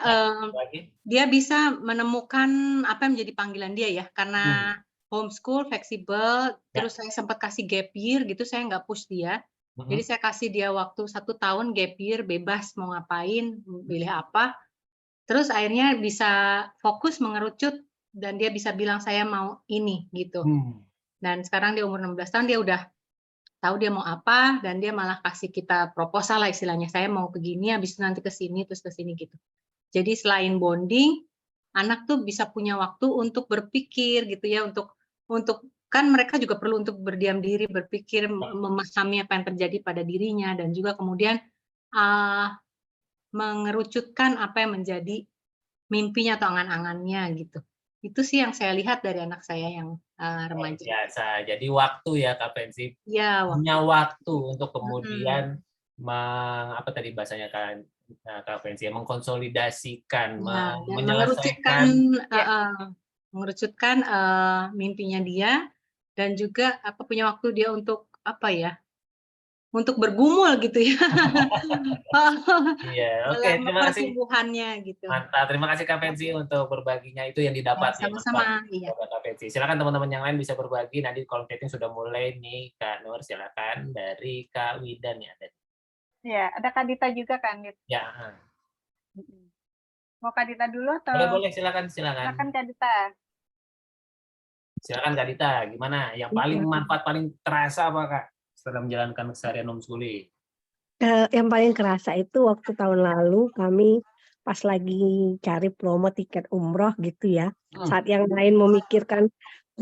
dia bisa menemukan apa yang menjadi panggilan dia ya, karena homeschool fleksibel, terus saya sempat kasih gap year gitu, saya nggak push dia. Jadi saya kasih dia waktu 1 tahun gap year, bebas mau ngapain, pilih apa. Terus akhirnya bisa fokus mengerucut dan dia bisa bilang saya mau ini gitu. Dan sekarang dia umur 16 tahun, dia udah tahu dia mau apa, dan dia malah kasih kita proposal lah istilahnya, saya mau begini, habis itu nanti ke sini, terus ke sini gitu. Jadi selain bonding, anak tuh bisa punya waktu untuk berpikir gitu ya, untuk kan mereka juga perlu untuk berdiam diri, berpikir, memahami apa yang terjadi pada dirinya, dan juga kemudian mengerucutkan apa yang menjadi mimpinya atau angan-angannya gitu. Itu sih yang saya lihat dari anak saya yang remaja. Biasa. Jadi waktu ya Kak Fensi. Ya, punya waktu untuk kemudian apa tadi bahasanya kan Kak Fensi, mengkonsolidasikan, menyelesaikan, mengerucutkan mimpinya dia, dan juga punya waktu dia untuk untuk bergumul gitu ya. Iya, oke, Dalam terima kasih. pertumbuhannya gitu. Mantap, terima kasih Kak Pensi untuk berbaginya itu yang didapat ya. Sama-sama. Iya. Kak Pensi. Silakan teman-teman yang lain bisa berbagi. Nanti kolom chatting sudah mulai nih, Kak Nur. Silakan dari Kak Widan ya. Ya, ada Kak Dita juga kan, Dit? Ya. Mau Kak Dita dulu atau? Boleh, silakan. Silakan Kak Dita. Silakan Kak Dita, gimana? Yang paling manfaat paling terasa apa Kak setelah menjalankan keseharian homeschooling? Yang paling kerasa itu waktu tahun lalu kami pas lagi cari promo tiket umroh gitu ya. Saat yang lain memikirkan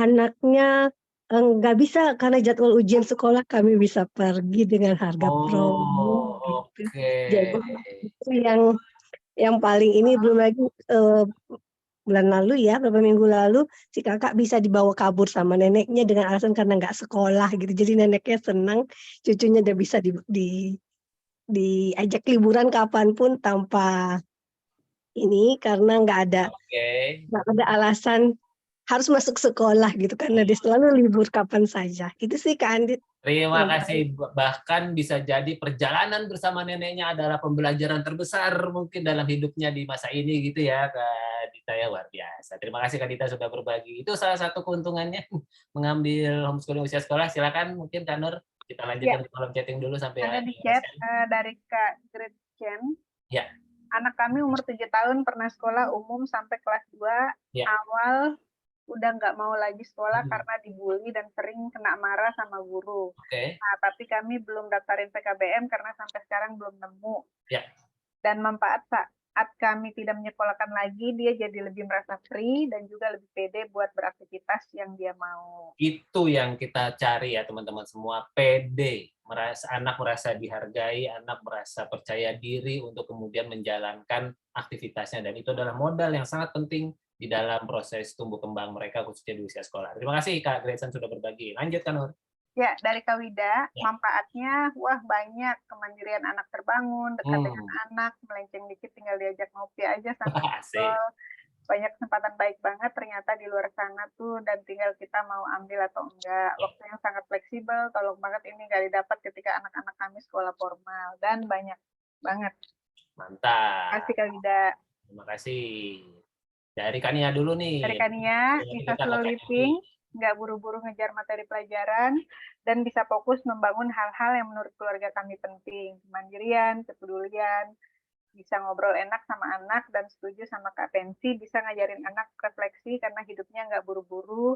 anaknya nggak bisa karena jadwal ujian sekolah, kami bisa pergi dengan harga promo gitu. Jadi itu yang paling ini, belum lagi bulan lalu ya, beberapa minggu lalu si kakak bisa dibawa kabur sama neneknya dengan alasan karena nggak sekolah gitu. Jadi neneknya senang cucunya udah bisa diajak liburan kapanpun tanpa ini, karena nggak ada alasan harus masuk sekolah gitu, karena dia selalu libur kapan saja. Itu sih Kak Andit. Terima kasih. Bahkan bisa jadi perjalanan bersama neneknya adalah pembelajaran terbesar mungkin dalam hidupnya di masa ini gitu ya Kak Dita ya, luar biasa. Terima kasih Kak Dita sudah berbagi. Itu salah satu keuntungannya mengambil homeschooling usia sekolah. Silakan mungkin Kak Nur, kita lanjutkan di kolom chatting dulu sampai ada di chat dari Kak Gretchen. Ya. Anak kami umur 7 tahun pernah sekolah umum sampai kelas 2. Ya. Awal udah nggak mau lagi sekolah karena dibully dan sering kena marah sama guru. Nah, tapi kami belum daftarin PKBM karena sampai sekarang belum nemu. Ya. Dan manfaat saat kami tidak menyekolahkan lagi, dia jadi lebih merasa free dan juga lebih pede buat beraktivitas yang dia mau. Itu yang kita cari ya teman-teman semua, pede. Anak merasa dihargai, anak merasa percaya diri untuk kemudian menjalankan aktivitasnya. Dan itu adalah modal yang sangat penting di dalam proses tumbuh kembang mereka khususnya di usia sekolah. Terima kasih Kak Gretchen sudah berbagi. Lanjut Kak Nur. Ya, dari Kak Wida, manfaatnya wah banyak. Kemandirian anak terbangun, dekat dengan anak, melenceng dikit tinggal diajak ngopi aja sampai ngobrol. Banyak kesempatan baik banget ternyata di luar sana tuh, dan tinggal kita mau ambil atau enggak. Waktu yang sangat fleksibel, tolong banget ini nggak didapat ketika anak-anak kami sekolah formal, dan banyak banget. Mantap. Terima kasih Kak Wida. Terima kasih. Dari Kania dulu nih. Dari Kania, bisa slow living, nggak buru-buru ngejar materi pelajaran, dan bisa fokus membangun hal-hal yang menurut keluarga kami penting. Kemandirian, kepedulian, bisa ngobrol enak sama anak, dan setuju sama Kak Pensi, bisa ngajarin anak refleksi karena hidupnya nggak buru-buru,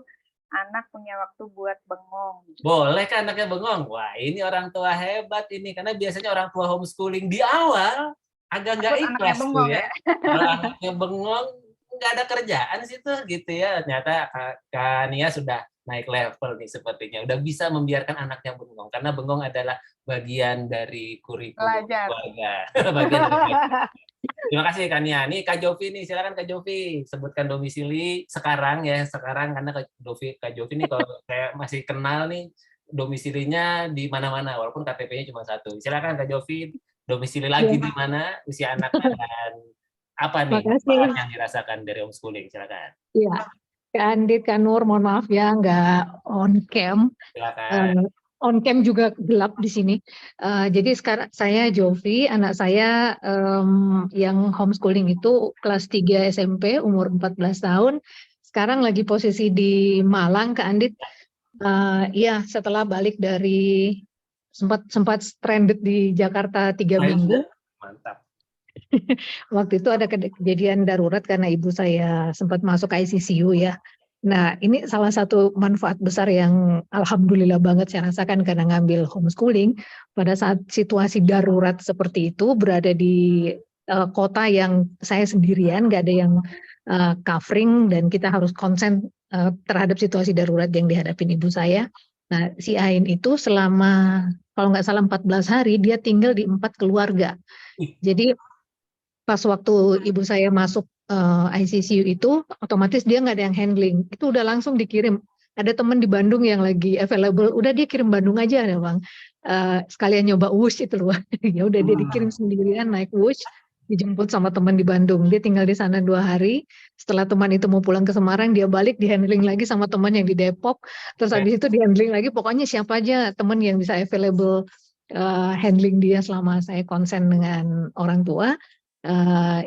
anak punya waktu buat bengong. Boleh kan anaknya bengong? Wah, ini orang tua hebat ini, karena biasanya orang tua homeschooling di awal agak nggak ikhlas tuh ya. Kalau anaknya bengong, nggak ada kerjaan situ gitu ya. Ternyata Kak Nia sudah naik level nih sepertinya. Udah bisa membiarkan anaknya bengong, karena bengong adalah bagian dari kurikulum keluarga. Terima kasih Kak Nia. Nih Kak Jovi nih, silakan Kak Jovi sebutkan domisili sekarang ya, karena Kak Jovi nih kalau saya masih kenal nih domisilinya di mana-mana walaupun KTP-nya cuma 1. Silakan Kak Jovi, domisili lagi di mana, usia anaknya, dan apa nih yang dirasakan dari homeschooling? Silakan. Iya, Kak Andit, Kak Nur, mohon maaf ya nggak on cam. Silakan. On cam juga gelap di sini. Jadi sekarang saya Jovi, anak saya yang homeschooling itu kelas 3 SMP, umur 14 tahun. Sekarang lagi posisi di Malang, Kak Andit. Iya, setelah balik dari sempat stranded di Jakarta 3 minggu. Mantap. Waktu itu ada kejadian darurat karena ibu saya sempat masuk ICU ya. Nah, ini salah satu manfaat besar yang alhamdulillah banget saya rasakan karena ngambil homeschooling. Pada saat situasi darurat seperti itu, berada di kota yang saya sendirian, nggak ada yang covering, dan kita harus konsen terhadap situasi darurat yang dihadapin ibu saya. Nah, si Ain itu selama, kalau nggak salah 14 hari, dia tinggal di 4 keluarga. Jadi, pas waktu ibu saya masuk ICU itu, otomatis dia nggak ada yang handling. Itu udah langsung dikirim. Ada teman di Bandung yang lagi available, udah dia kirim Bandung aja ya Bang. Sekalian nyoba Wush itu loh. Ya udah dia dikirim sendirian naik Wush, dijemput sama teman di Bandung. Dia tinggal di sana 2 hari. Setelah teman itu mau pulang ke Semarang, dia balik di handling lagi sama teman yang di Depok. Terus habis itu di handling lagi, pokoknya siapa aja teman yang bisa available handling dia selama saya konsen dengan orang tua,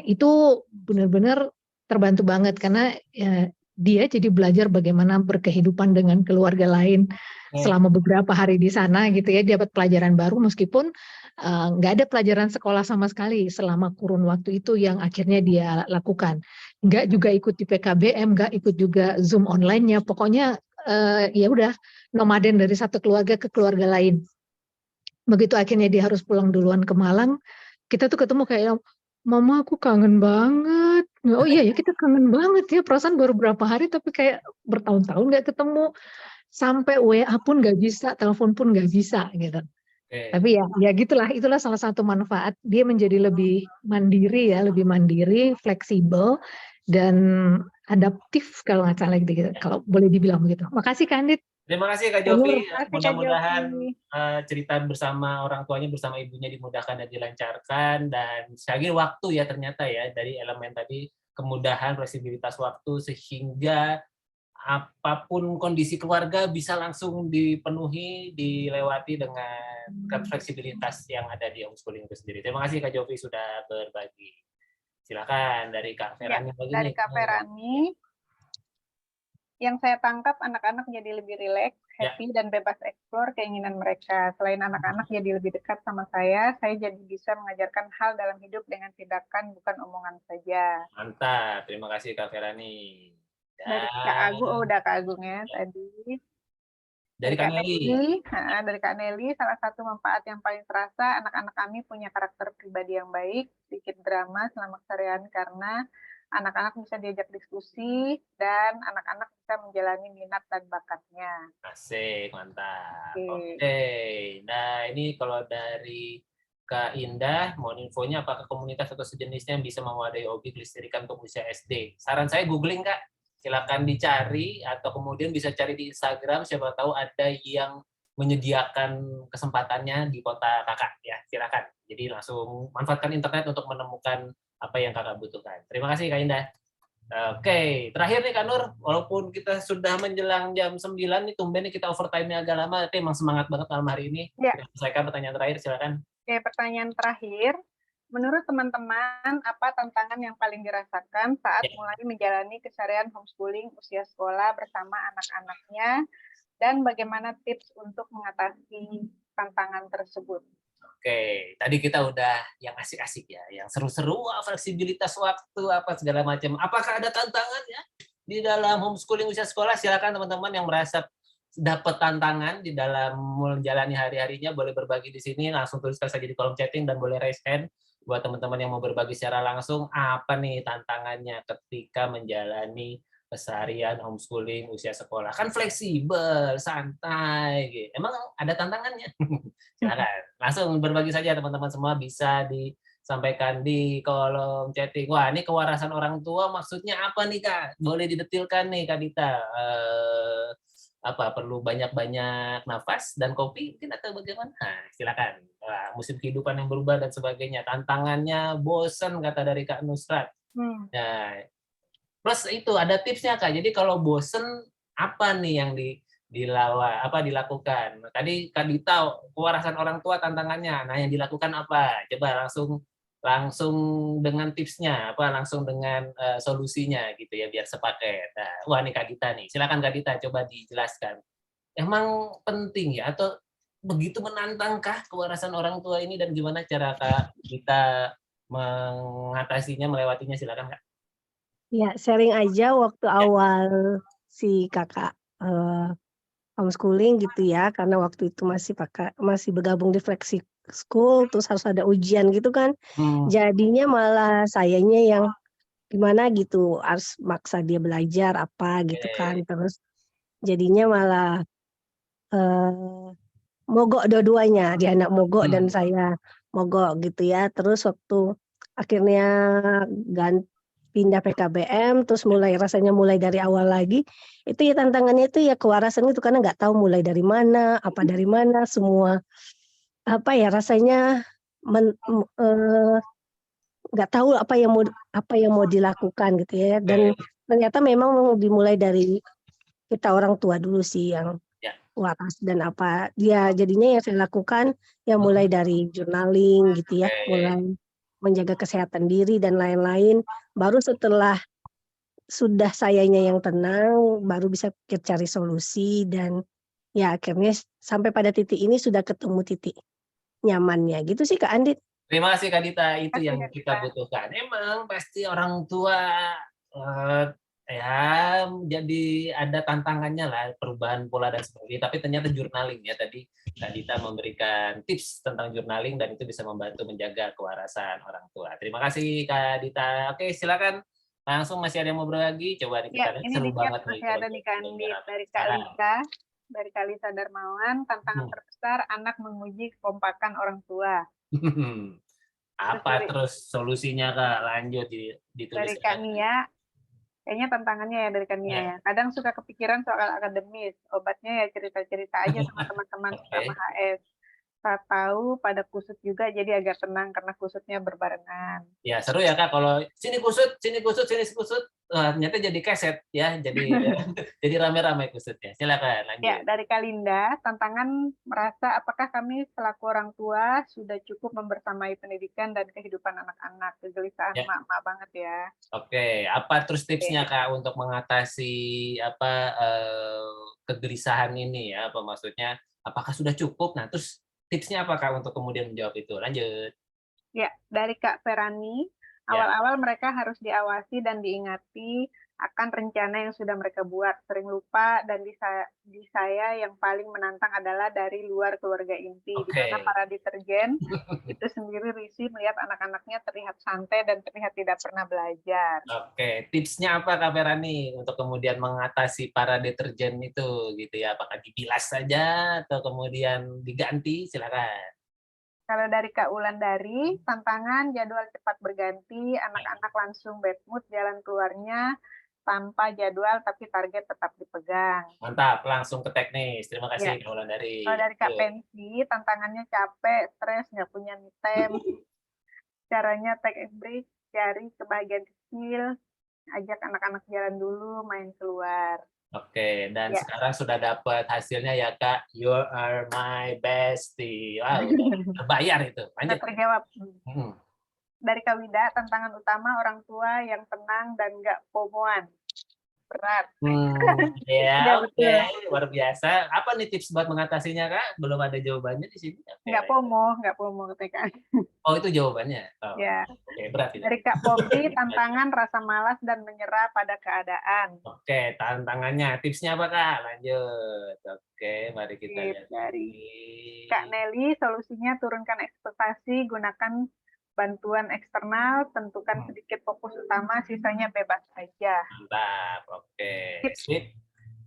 itu benar-benar terbantu banget karena dia jadi belajar bagaimana berkehidupan dengan keluarga lain selama beberapa hari di sana gitu ya. Dia dapat pelajaran baru meskipun nggak ada pelajaran sekolah sama sekali selama kurun waktu itu yang akhirnya dia lakukan. Nggak juga ikut di PKBM, nggak ikut juga Zoom online-nya. Pokoknya ya udah nomaden dari satu keluarga ke keluarga lain. Begitu akhirnya dia harus pulang duluan ke Malang, kita tuh ketemu kayak, Mama aku kangen banget. Oh iya ya kita kangen banget ya, perasaan baru berapa hari tapi kayak bertahun-tahun nggak ketemu. Sampai WA pun nggak bisa, telepon pun nggak bisa gitu. Tapi ya gitulah, itulah salah satu manfaat dia menjadi lebih mandiri ya, lebih mandiri, fleksibel dan adaptif kalau nggak salah gitu. Kalau boleh dibilang begitu. Makasih Kak Andit. Terima kasih Kak Jovi. Mudah-mudahan cerita bersama orang tuanya bersama ibunya dimudahkan dan dilancarkan, dan sekali waktu ya ternyata ya dari elemen tadi kemudahan fleksibilitas waktu sehingga apapun kondisi keluarga bisa langsung dipenuhi, dilewati dengan fleksibilitas yang ada di homeschooling itu sendiri. Terima kasih Kak Jovi sudah berbagi. Silakan dari Kak Ferani. Dari Kak Ferani, yang saya tangkap anak-anak jadi lebih rileks, happy, dan bebas eksplor keinginan mereka. Selain anak-anak jadi lebih dekat sama saya jadi bisa mengajarkan hal dalam hidup dengan tindakan, bukan omongan saja. Mantap, terima kasih Kak Ferani. Dari Kak Agung, udah Kak Agung ya tadi. Dari Kak Nelly. Dari Kak Nelly, salah satu manfaat yang paling terasa, anak-anak kami punya karakter pribadi yang baik, sedikit drama selama keseharian karena anak-anak bisa diajak diskusi dan anak-anak bisa menjalani minat dan bakatnya. Asik, mantap. Oke. Nah, ini kalau dari Kak Indah, mohon infonya apakah komunitas atau sejenisnya yang bisa mewadai hobi kelistrikan untuk usia SD? Saran saya googling, Kak. Silakan dicari atau kemudian bisa cari di Instagram, siapa tahu ada yang menyediakan kesempatannya di kota Kakak ya. Silakan. Jadi langsung manfaatkan internet untuk menemukan apa yang Kakak butuhkan. Terima kasih Kak Indah. Oke, terakhir nih Kak Nur, walaupun kita sudah menjelang jam 9 nih, tumben nih kita overtime-nya agak lama, tapi emang semangat banget malam hari ini. Ya. Kita selesaikan pertanyaan terakhir, silakan. Oke, pertanyaan terakhir. Menurut teman-teman, apa tantangan yang paling dirasakan saat mulai menjalani keseharian homeschooling usia sekolah bersama anak-anaknya, dan bagaimana tips untuk mengatasi tantangan tersebut? Oke, tadi kita udah yang asik-asik ya, yang seru-seru, fleksibilitas waktu, apa segala macam. Apakah ada tantangan ya di dalam homeschooling usia sekolah? Silakan teman-teman yang merasa dapat tantangan di dalam menjalani hari-harinya, boleh berbagi di sini, langsung tuliskan saja di kolom chatting dan boleh raise hand buat teman-teman yang mau berbagi secara langsung, apa nih tantangannya ketika menjalani keseharian homeschooling usia sekolah. Kan fleksibel, santai gitu. Emang ada tantangannya? Silakan. Langsung berbagi saja teman-teman semua, bisa disampaikan di kolom chatting. Wah, ini kewarasan orang tua maksudnya apa nih Kak? Boleh didetilkan nih Kak Dita. Apa perlu banyak-banyak nafas dan kopi mungkin atau bagaimana? Nah, silakan. Wah, musim kehidupan yang berubah dan sebagainya. Tantangannya bosan kata dari Kak Nusrat. Nah, plus itu ada tipsnya Kak. Jadi kalau bosen apa nih yang dilakukan? Tadi Kak Dita kewarasan orang tua tantangannya. Nah, yang dilakukan apa? Coba langsung dengan tipsnya, langsung dengan solusinya gitu ya biar sepaket. Nah, wah nih Kak Dita nih. Silakan Kak Dita coba dijelaskan. Emang penting ya atau begitu menantangkah kewarasan orang tua ini dan gimana cara Kak Dita mengatasinya, melewatinya? Silakan Kak. Ya, sharing aja waktu awal si kakak homeschooling gitu ya, karena waktu itu masih bergabung di Flexi School, terus harus ada ujian gitu kan. Jadinya malah sayanya yang gimana gitu, harus maksa dia belajar apa gitu kan. Terus jadinya malah mogok dua-duanya, dia anak mogok dan saya mogok gitu ya. Terus waktu akhirnya pindah PKBM, terus rasanya mulai dari awal lagi, itu ya tantangannya itu ya kewarasan itu karena nggak tahu mulai dari mana, dari mana, semua rasanya nggak tahu apa yang mau dilakukan gitu ya. Dan ternyata memang dimulai dari kita orang tua dulu sih yang waras dan apa dia jadinya yang saya lakukan ya mulai dari journaling gitu ya, mulai menjaga kesehatan diri dan lain-lain. Baru setelah sudah sayanya yang tenang, baru bisa cari solusi dan ya akhirnya sampai pada titik ini sudah ketemu titik nyamannya gitu sih Kak Andit. Terima kasih Kak Dita, itu yang kita butuhkan. Emang pasti orang tua ya jadi ada tantangannya lah perubahan pola dan sebagainya. Tapi ternyata journaling ya tadi Kak Dita memberikan tips tentang journaling dan itu bisa membantu menjaga kewarasan orang tua. Terima kasih Kak Dita. Oke silakan langsung masih ada yang mau berbagi. Coba kita lihat seru banget nih. Masih ada nih Kak Andit dari Kak Lisa. Dari Kak Lisa Darmawan, tantangan terbesar anak menguji kekompakan orang tua. Apa terus solusinya Kak? Lanjut ditulis. Dari Kak Nia, kayaknya tantangannya ya dari Kak Nia ya. Kadang suka kepikiran soal akademis, obatnya ya cerita-cerita aja sama teman-teman sama HS. Saat tahu pada kusut juga jadi agak tenang karena kusutnya berbarengan. Ya seru ya Kak, kalau sini kusut, sini kusut, ternyata jadi keset ya, jadi rame-rame kusutnya. Silakan lanjut. Ya dari Kalinda, tantangan merasa apakah kami selaku orang tua sudah cukup membersamai pendidikan dan kehidupan anak-anak. Kegelisahan mak-mak banget ya. Oke, apa terus tipsnya Kak untuk mengatasi kegelisahan ini ya? Apa maksudnya? Apakah sudah cukup? Nah terus tipsnya apa Kak untuk kemudian menjawab itu? Lanjut. Ya, dari Kak Ferani, awal-awal mereka harus diawasi dan diingati akan rencana yang sudah mereka buat. Sering lupa dan di saya yang paling menantang adalah dari luar keluarga inti. Di mana para deterjen itu sendiri risih melihat anak-anaknya terlihat santai dan terlihat tidak pernah belajar. Oke, tipsnya apa Kak Ferani untuk kemudian mengatasi para deterjen itu gitu ya? Apakah dibilas saja atau kemudian diganti? Silakan. Kalau dari Kak Wulandari, tantangan jadwal cepat berganti, anak-anak langsung bad mood, jalan keluarnya tanpa jadwal tapi target tetap dipegang. Mantap, langsung ke teknis. Terima kasih Kak Wulandari. Kalau dari Kak Pensi, tantangannya capek, stres, nggak punya me time. Caranya take a break, cari kebahagiaan kecil, ajak anak-anak jalan dulu, main keluar. Oke, dan sekarang sudah dapat hasilnya ya Kak, you are my bestie. Wow, terbayar itu. Lanjut. Terjawab. Dari Kak Wida, tantangan utama orang tua yang tenang dan nggak FOMO-an. Berat. Ya, oke. Luar biasa. Apa nih tips buat mengatasinya Kak? Belum ada jawabannya di sini. Nggak FOMO ketika. Oh, itu jawabannya? Oh, ya. Oke, berat ini. Dari Kak Poppy, tantangan rasa malas dan menyerah pada keadaan. Oke, tantangannya. Tipsnya apa Kak? Lanjut. Oke, mari kita lihat. Dari Kak Nelly, solusinya turunkan ekspektasi, gunakan bantuan eksternal, tentukan sedikit fokus utama, sisanya bebas aja. Mantap, oke. Sip.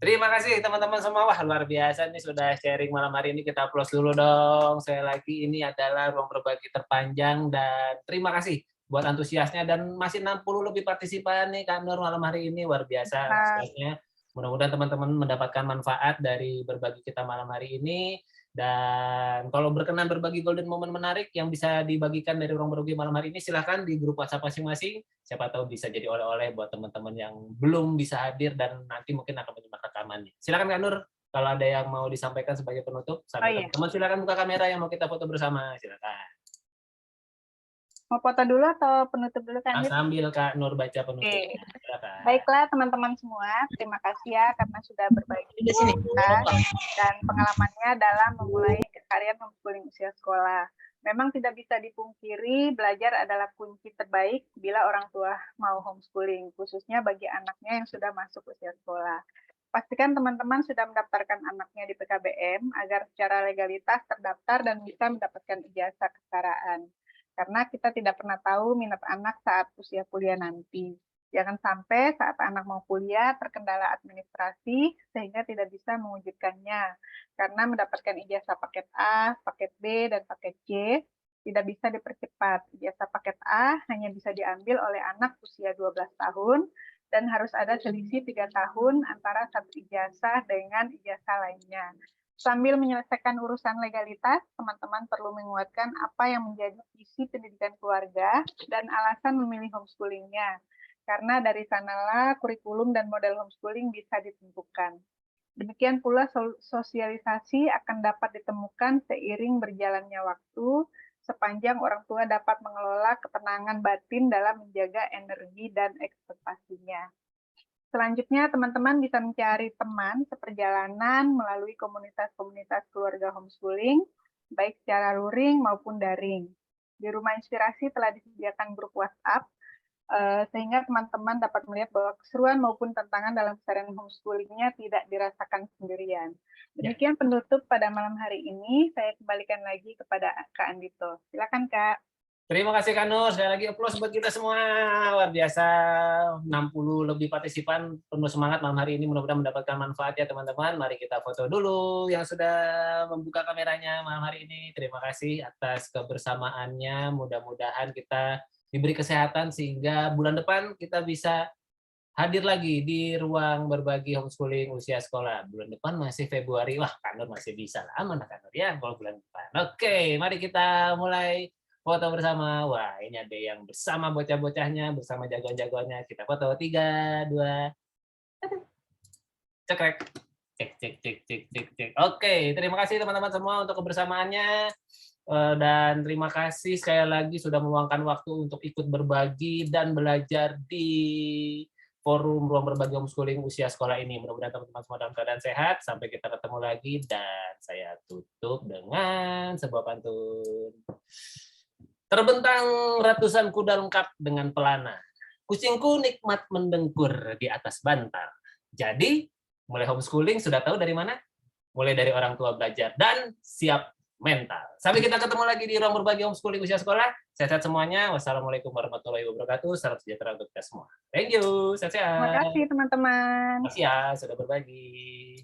Terima kasih teman-teman semua. Wah, luar biasa nih sudah sharing malam hari ini. Kita applause dulu dong. Saya lagi ini adalah ruang berbagi terpanjang dan terima kasih buat antusiasnya dan masih 60 lebih partisipan nih Kak Nur malam hari ini. Luar biasa antusiasnya. Mudah-mudahan teman-teman mendapatkan manfaat dari berbagi kita malam hari ini. Dan kalau berkenan berbagi golden moment menarik yang bisa dibagikan dari ruang berbagi malam hari ini, silahkan di grup WhatsApp masing-masing. Siapa tahu bisa jadi oleh-oleh buat teman-teman yang belum bisa hadir dan nanti mungkin akan menyimak rekamannya. Silakan Kak Nur, kalau ada yang mau disampaikan sebagai penutup. Teman-teman silakan buka kamera yang mau kita foto bersama. Silakan. Mau foto dulu atau penutup dulu Kak? Sambil Kak Nur baca penutup. Baiklah teman-teman semua, terima kasih ya karena sudah berbagi cerita dan pengalamannya dalam memulai keseharian homeschooling usia sekolah. Memang tidak bisa dipungkiri, belajar adalah kunci terbaik bila orang tua mau homeschooling, khususnya bagi anaknya yang sudah masuk usia sekolah. Pastikan teman-teman sudah mendaftarkan anaknya di PKBM agar secara legalitas terdaftar dan bisa mendapatkan ijazah kesetaraan. Karena kita tidak pernah tahu minat anak saat usia kuliah nanti. Jangan sampai saat anak mau kuliah terkendala administrasi sehingga tidak bisa mewujudkannya. Karena mendapatkan ijazah paket A, paket B, dan paket C tidak bisa dipercepat. Ijazah paket A hanya bisa diambil oleh anak usia 12 tahun dan harus ada selisih 3 tahun antara satu ijazah dengan ijazah lainnya. Sambil menyelesaikan urusan legalitas, teman-teman perlu menguatkan apa yang menjadi visi pendidikan keluarga dan alasan memilih homeschoolingnya. Karena dari sanalah kurikulum dan model homeschooling bisa ditentukan. Demikian pula sosialisasi akan dapat ditemukan seiring berjalannya waktu, sepanjang orang tua dapat mengelola ketenangan batin dalam menjaga energi dan ekspektasinya. Selanjutnya, teman-teman bisa mencari teman seperjalanan melalui komunitas-komunitas keluarga homeschooling, baik secara luring maupun daring. Di Rumah Inspirasi telah disediakan grup WhatsApp, sehingga teman-teman dapat melihat bahwa keseruan maupun tantangan dalam keseharian homeschoolingnya tidak dirasakan sendirian. Demikian penutup pada malam hari ini. Saya kembalikan lagi kepada Kak Andito. Silakan, Kak. Terima kasih Kak Nur. Sekali lagi aplaus buat kita semua. Luar biasa. 60 lebih partisipan penuh semangat malam hari ini. Mudah-mudahan mendapatkan manfaat ya teman-teman. Mari kita foto dulu yang sudah membuka kameranya malam hari ini. Terima kasih atas kebersamaannya. Mudah-mudahan kita diberi kesehatan sehingga bulan depan kita bisa hadir lagi di ruang berbagi homeschooling usia sekolah. Bulan depan masih Februari. Wah, Kak Nur masih bisa lah. Aman Kak Nur ya kalau bulan depan. Oke, mari kita mulai foto bersama. Wah, ini ada yang bersama bocah-bocahnya, bersama jagoan-jagoannya. Kita foto 3, 2, cekrek. Cek. Oke, terima kasih teman-teman semua untuk kebersamaannya. Dan terima kasih sekali lagi sudah meluangkan waktu untuk ikut berbagi dan belajar di forum ruang berbagi homeschooling usia sekolah ini. Mudah-mudahan teman-teman semua dalam keadaan sehat. Sampai kita ketemu lagi dan saya tutup dengan sebuah pantun. Terbentang ratusan kuda lengkap dengan pelana. Kucingku nikmat mendengkur di atas bantal. Jadi, mulai homeschooling sudah tahu dari mana? Mulai dari orang tua belajar dan siap mental. Sampai kita ketemu lagi di ruang berbagi homeschooling usia sekolah. Sehat-sehat semuanya. Wassalamualaikum warahmatullahi wabarakatuh. Salam sejahtera untuk kita semua. Thank you. Sehat-sehat. Terima kasih teman-teman. Terima kasih ya sudah berbagi.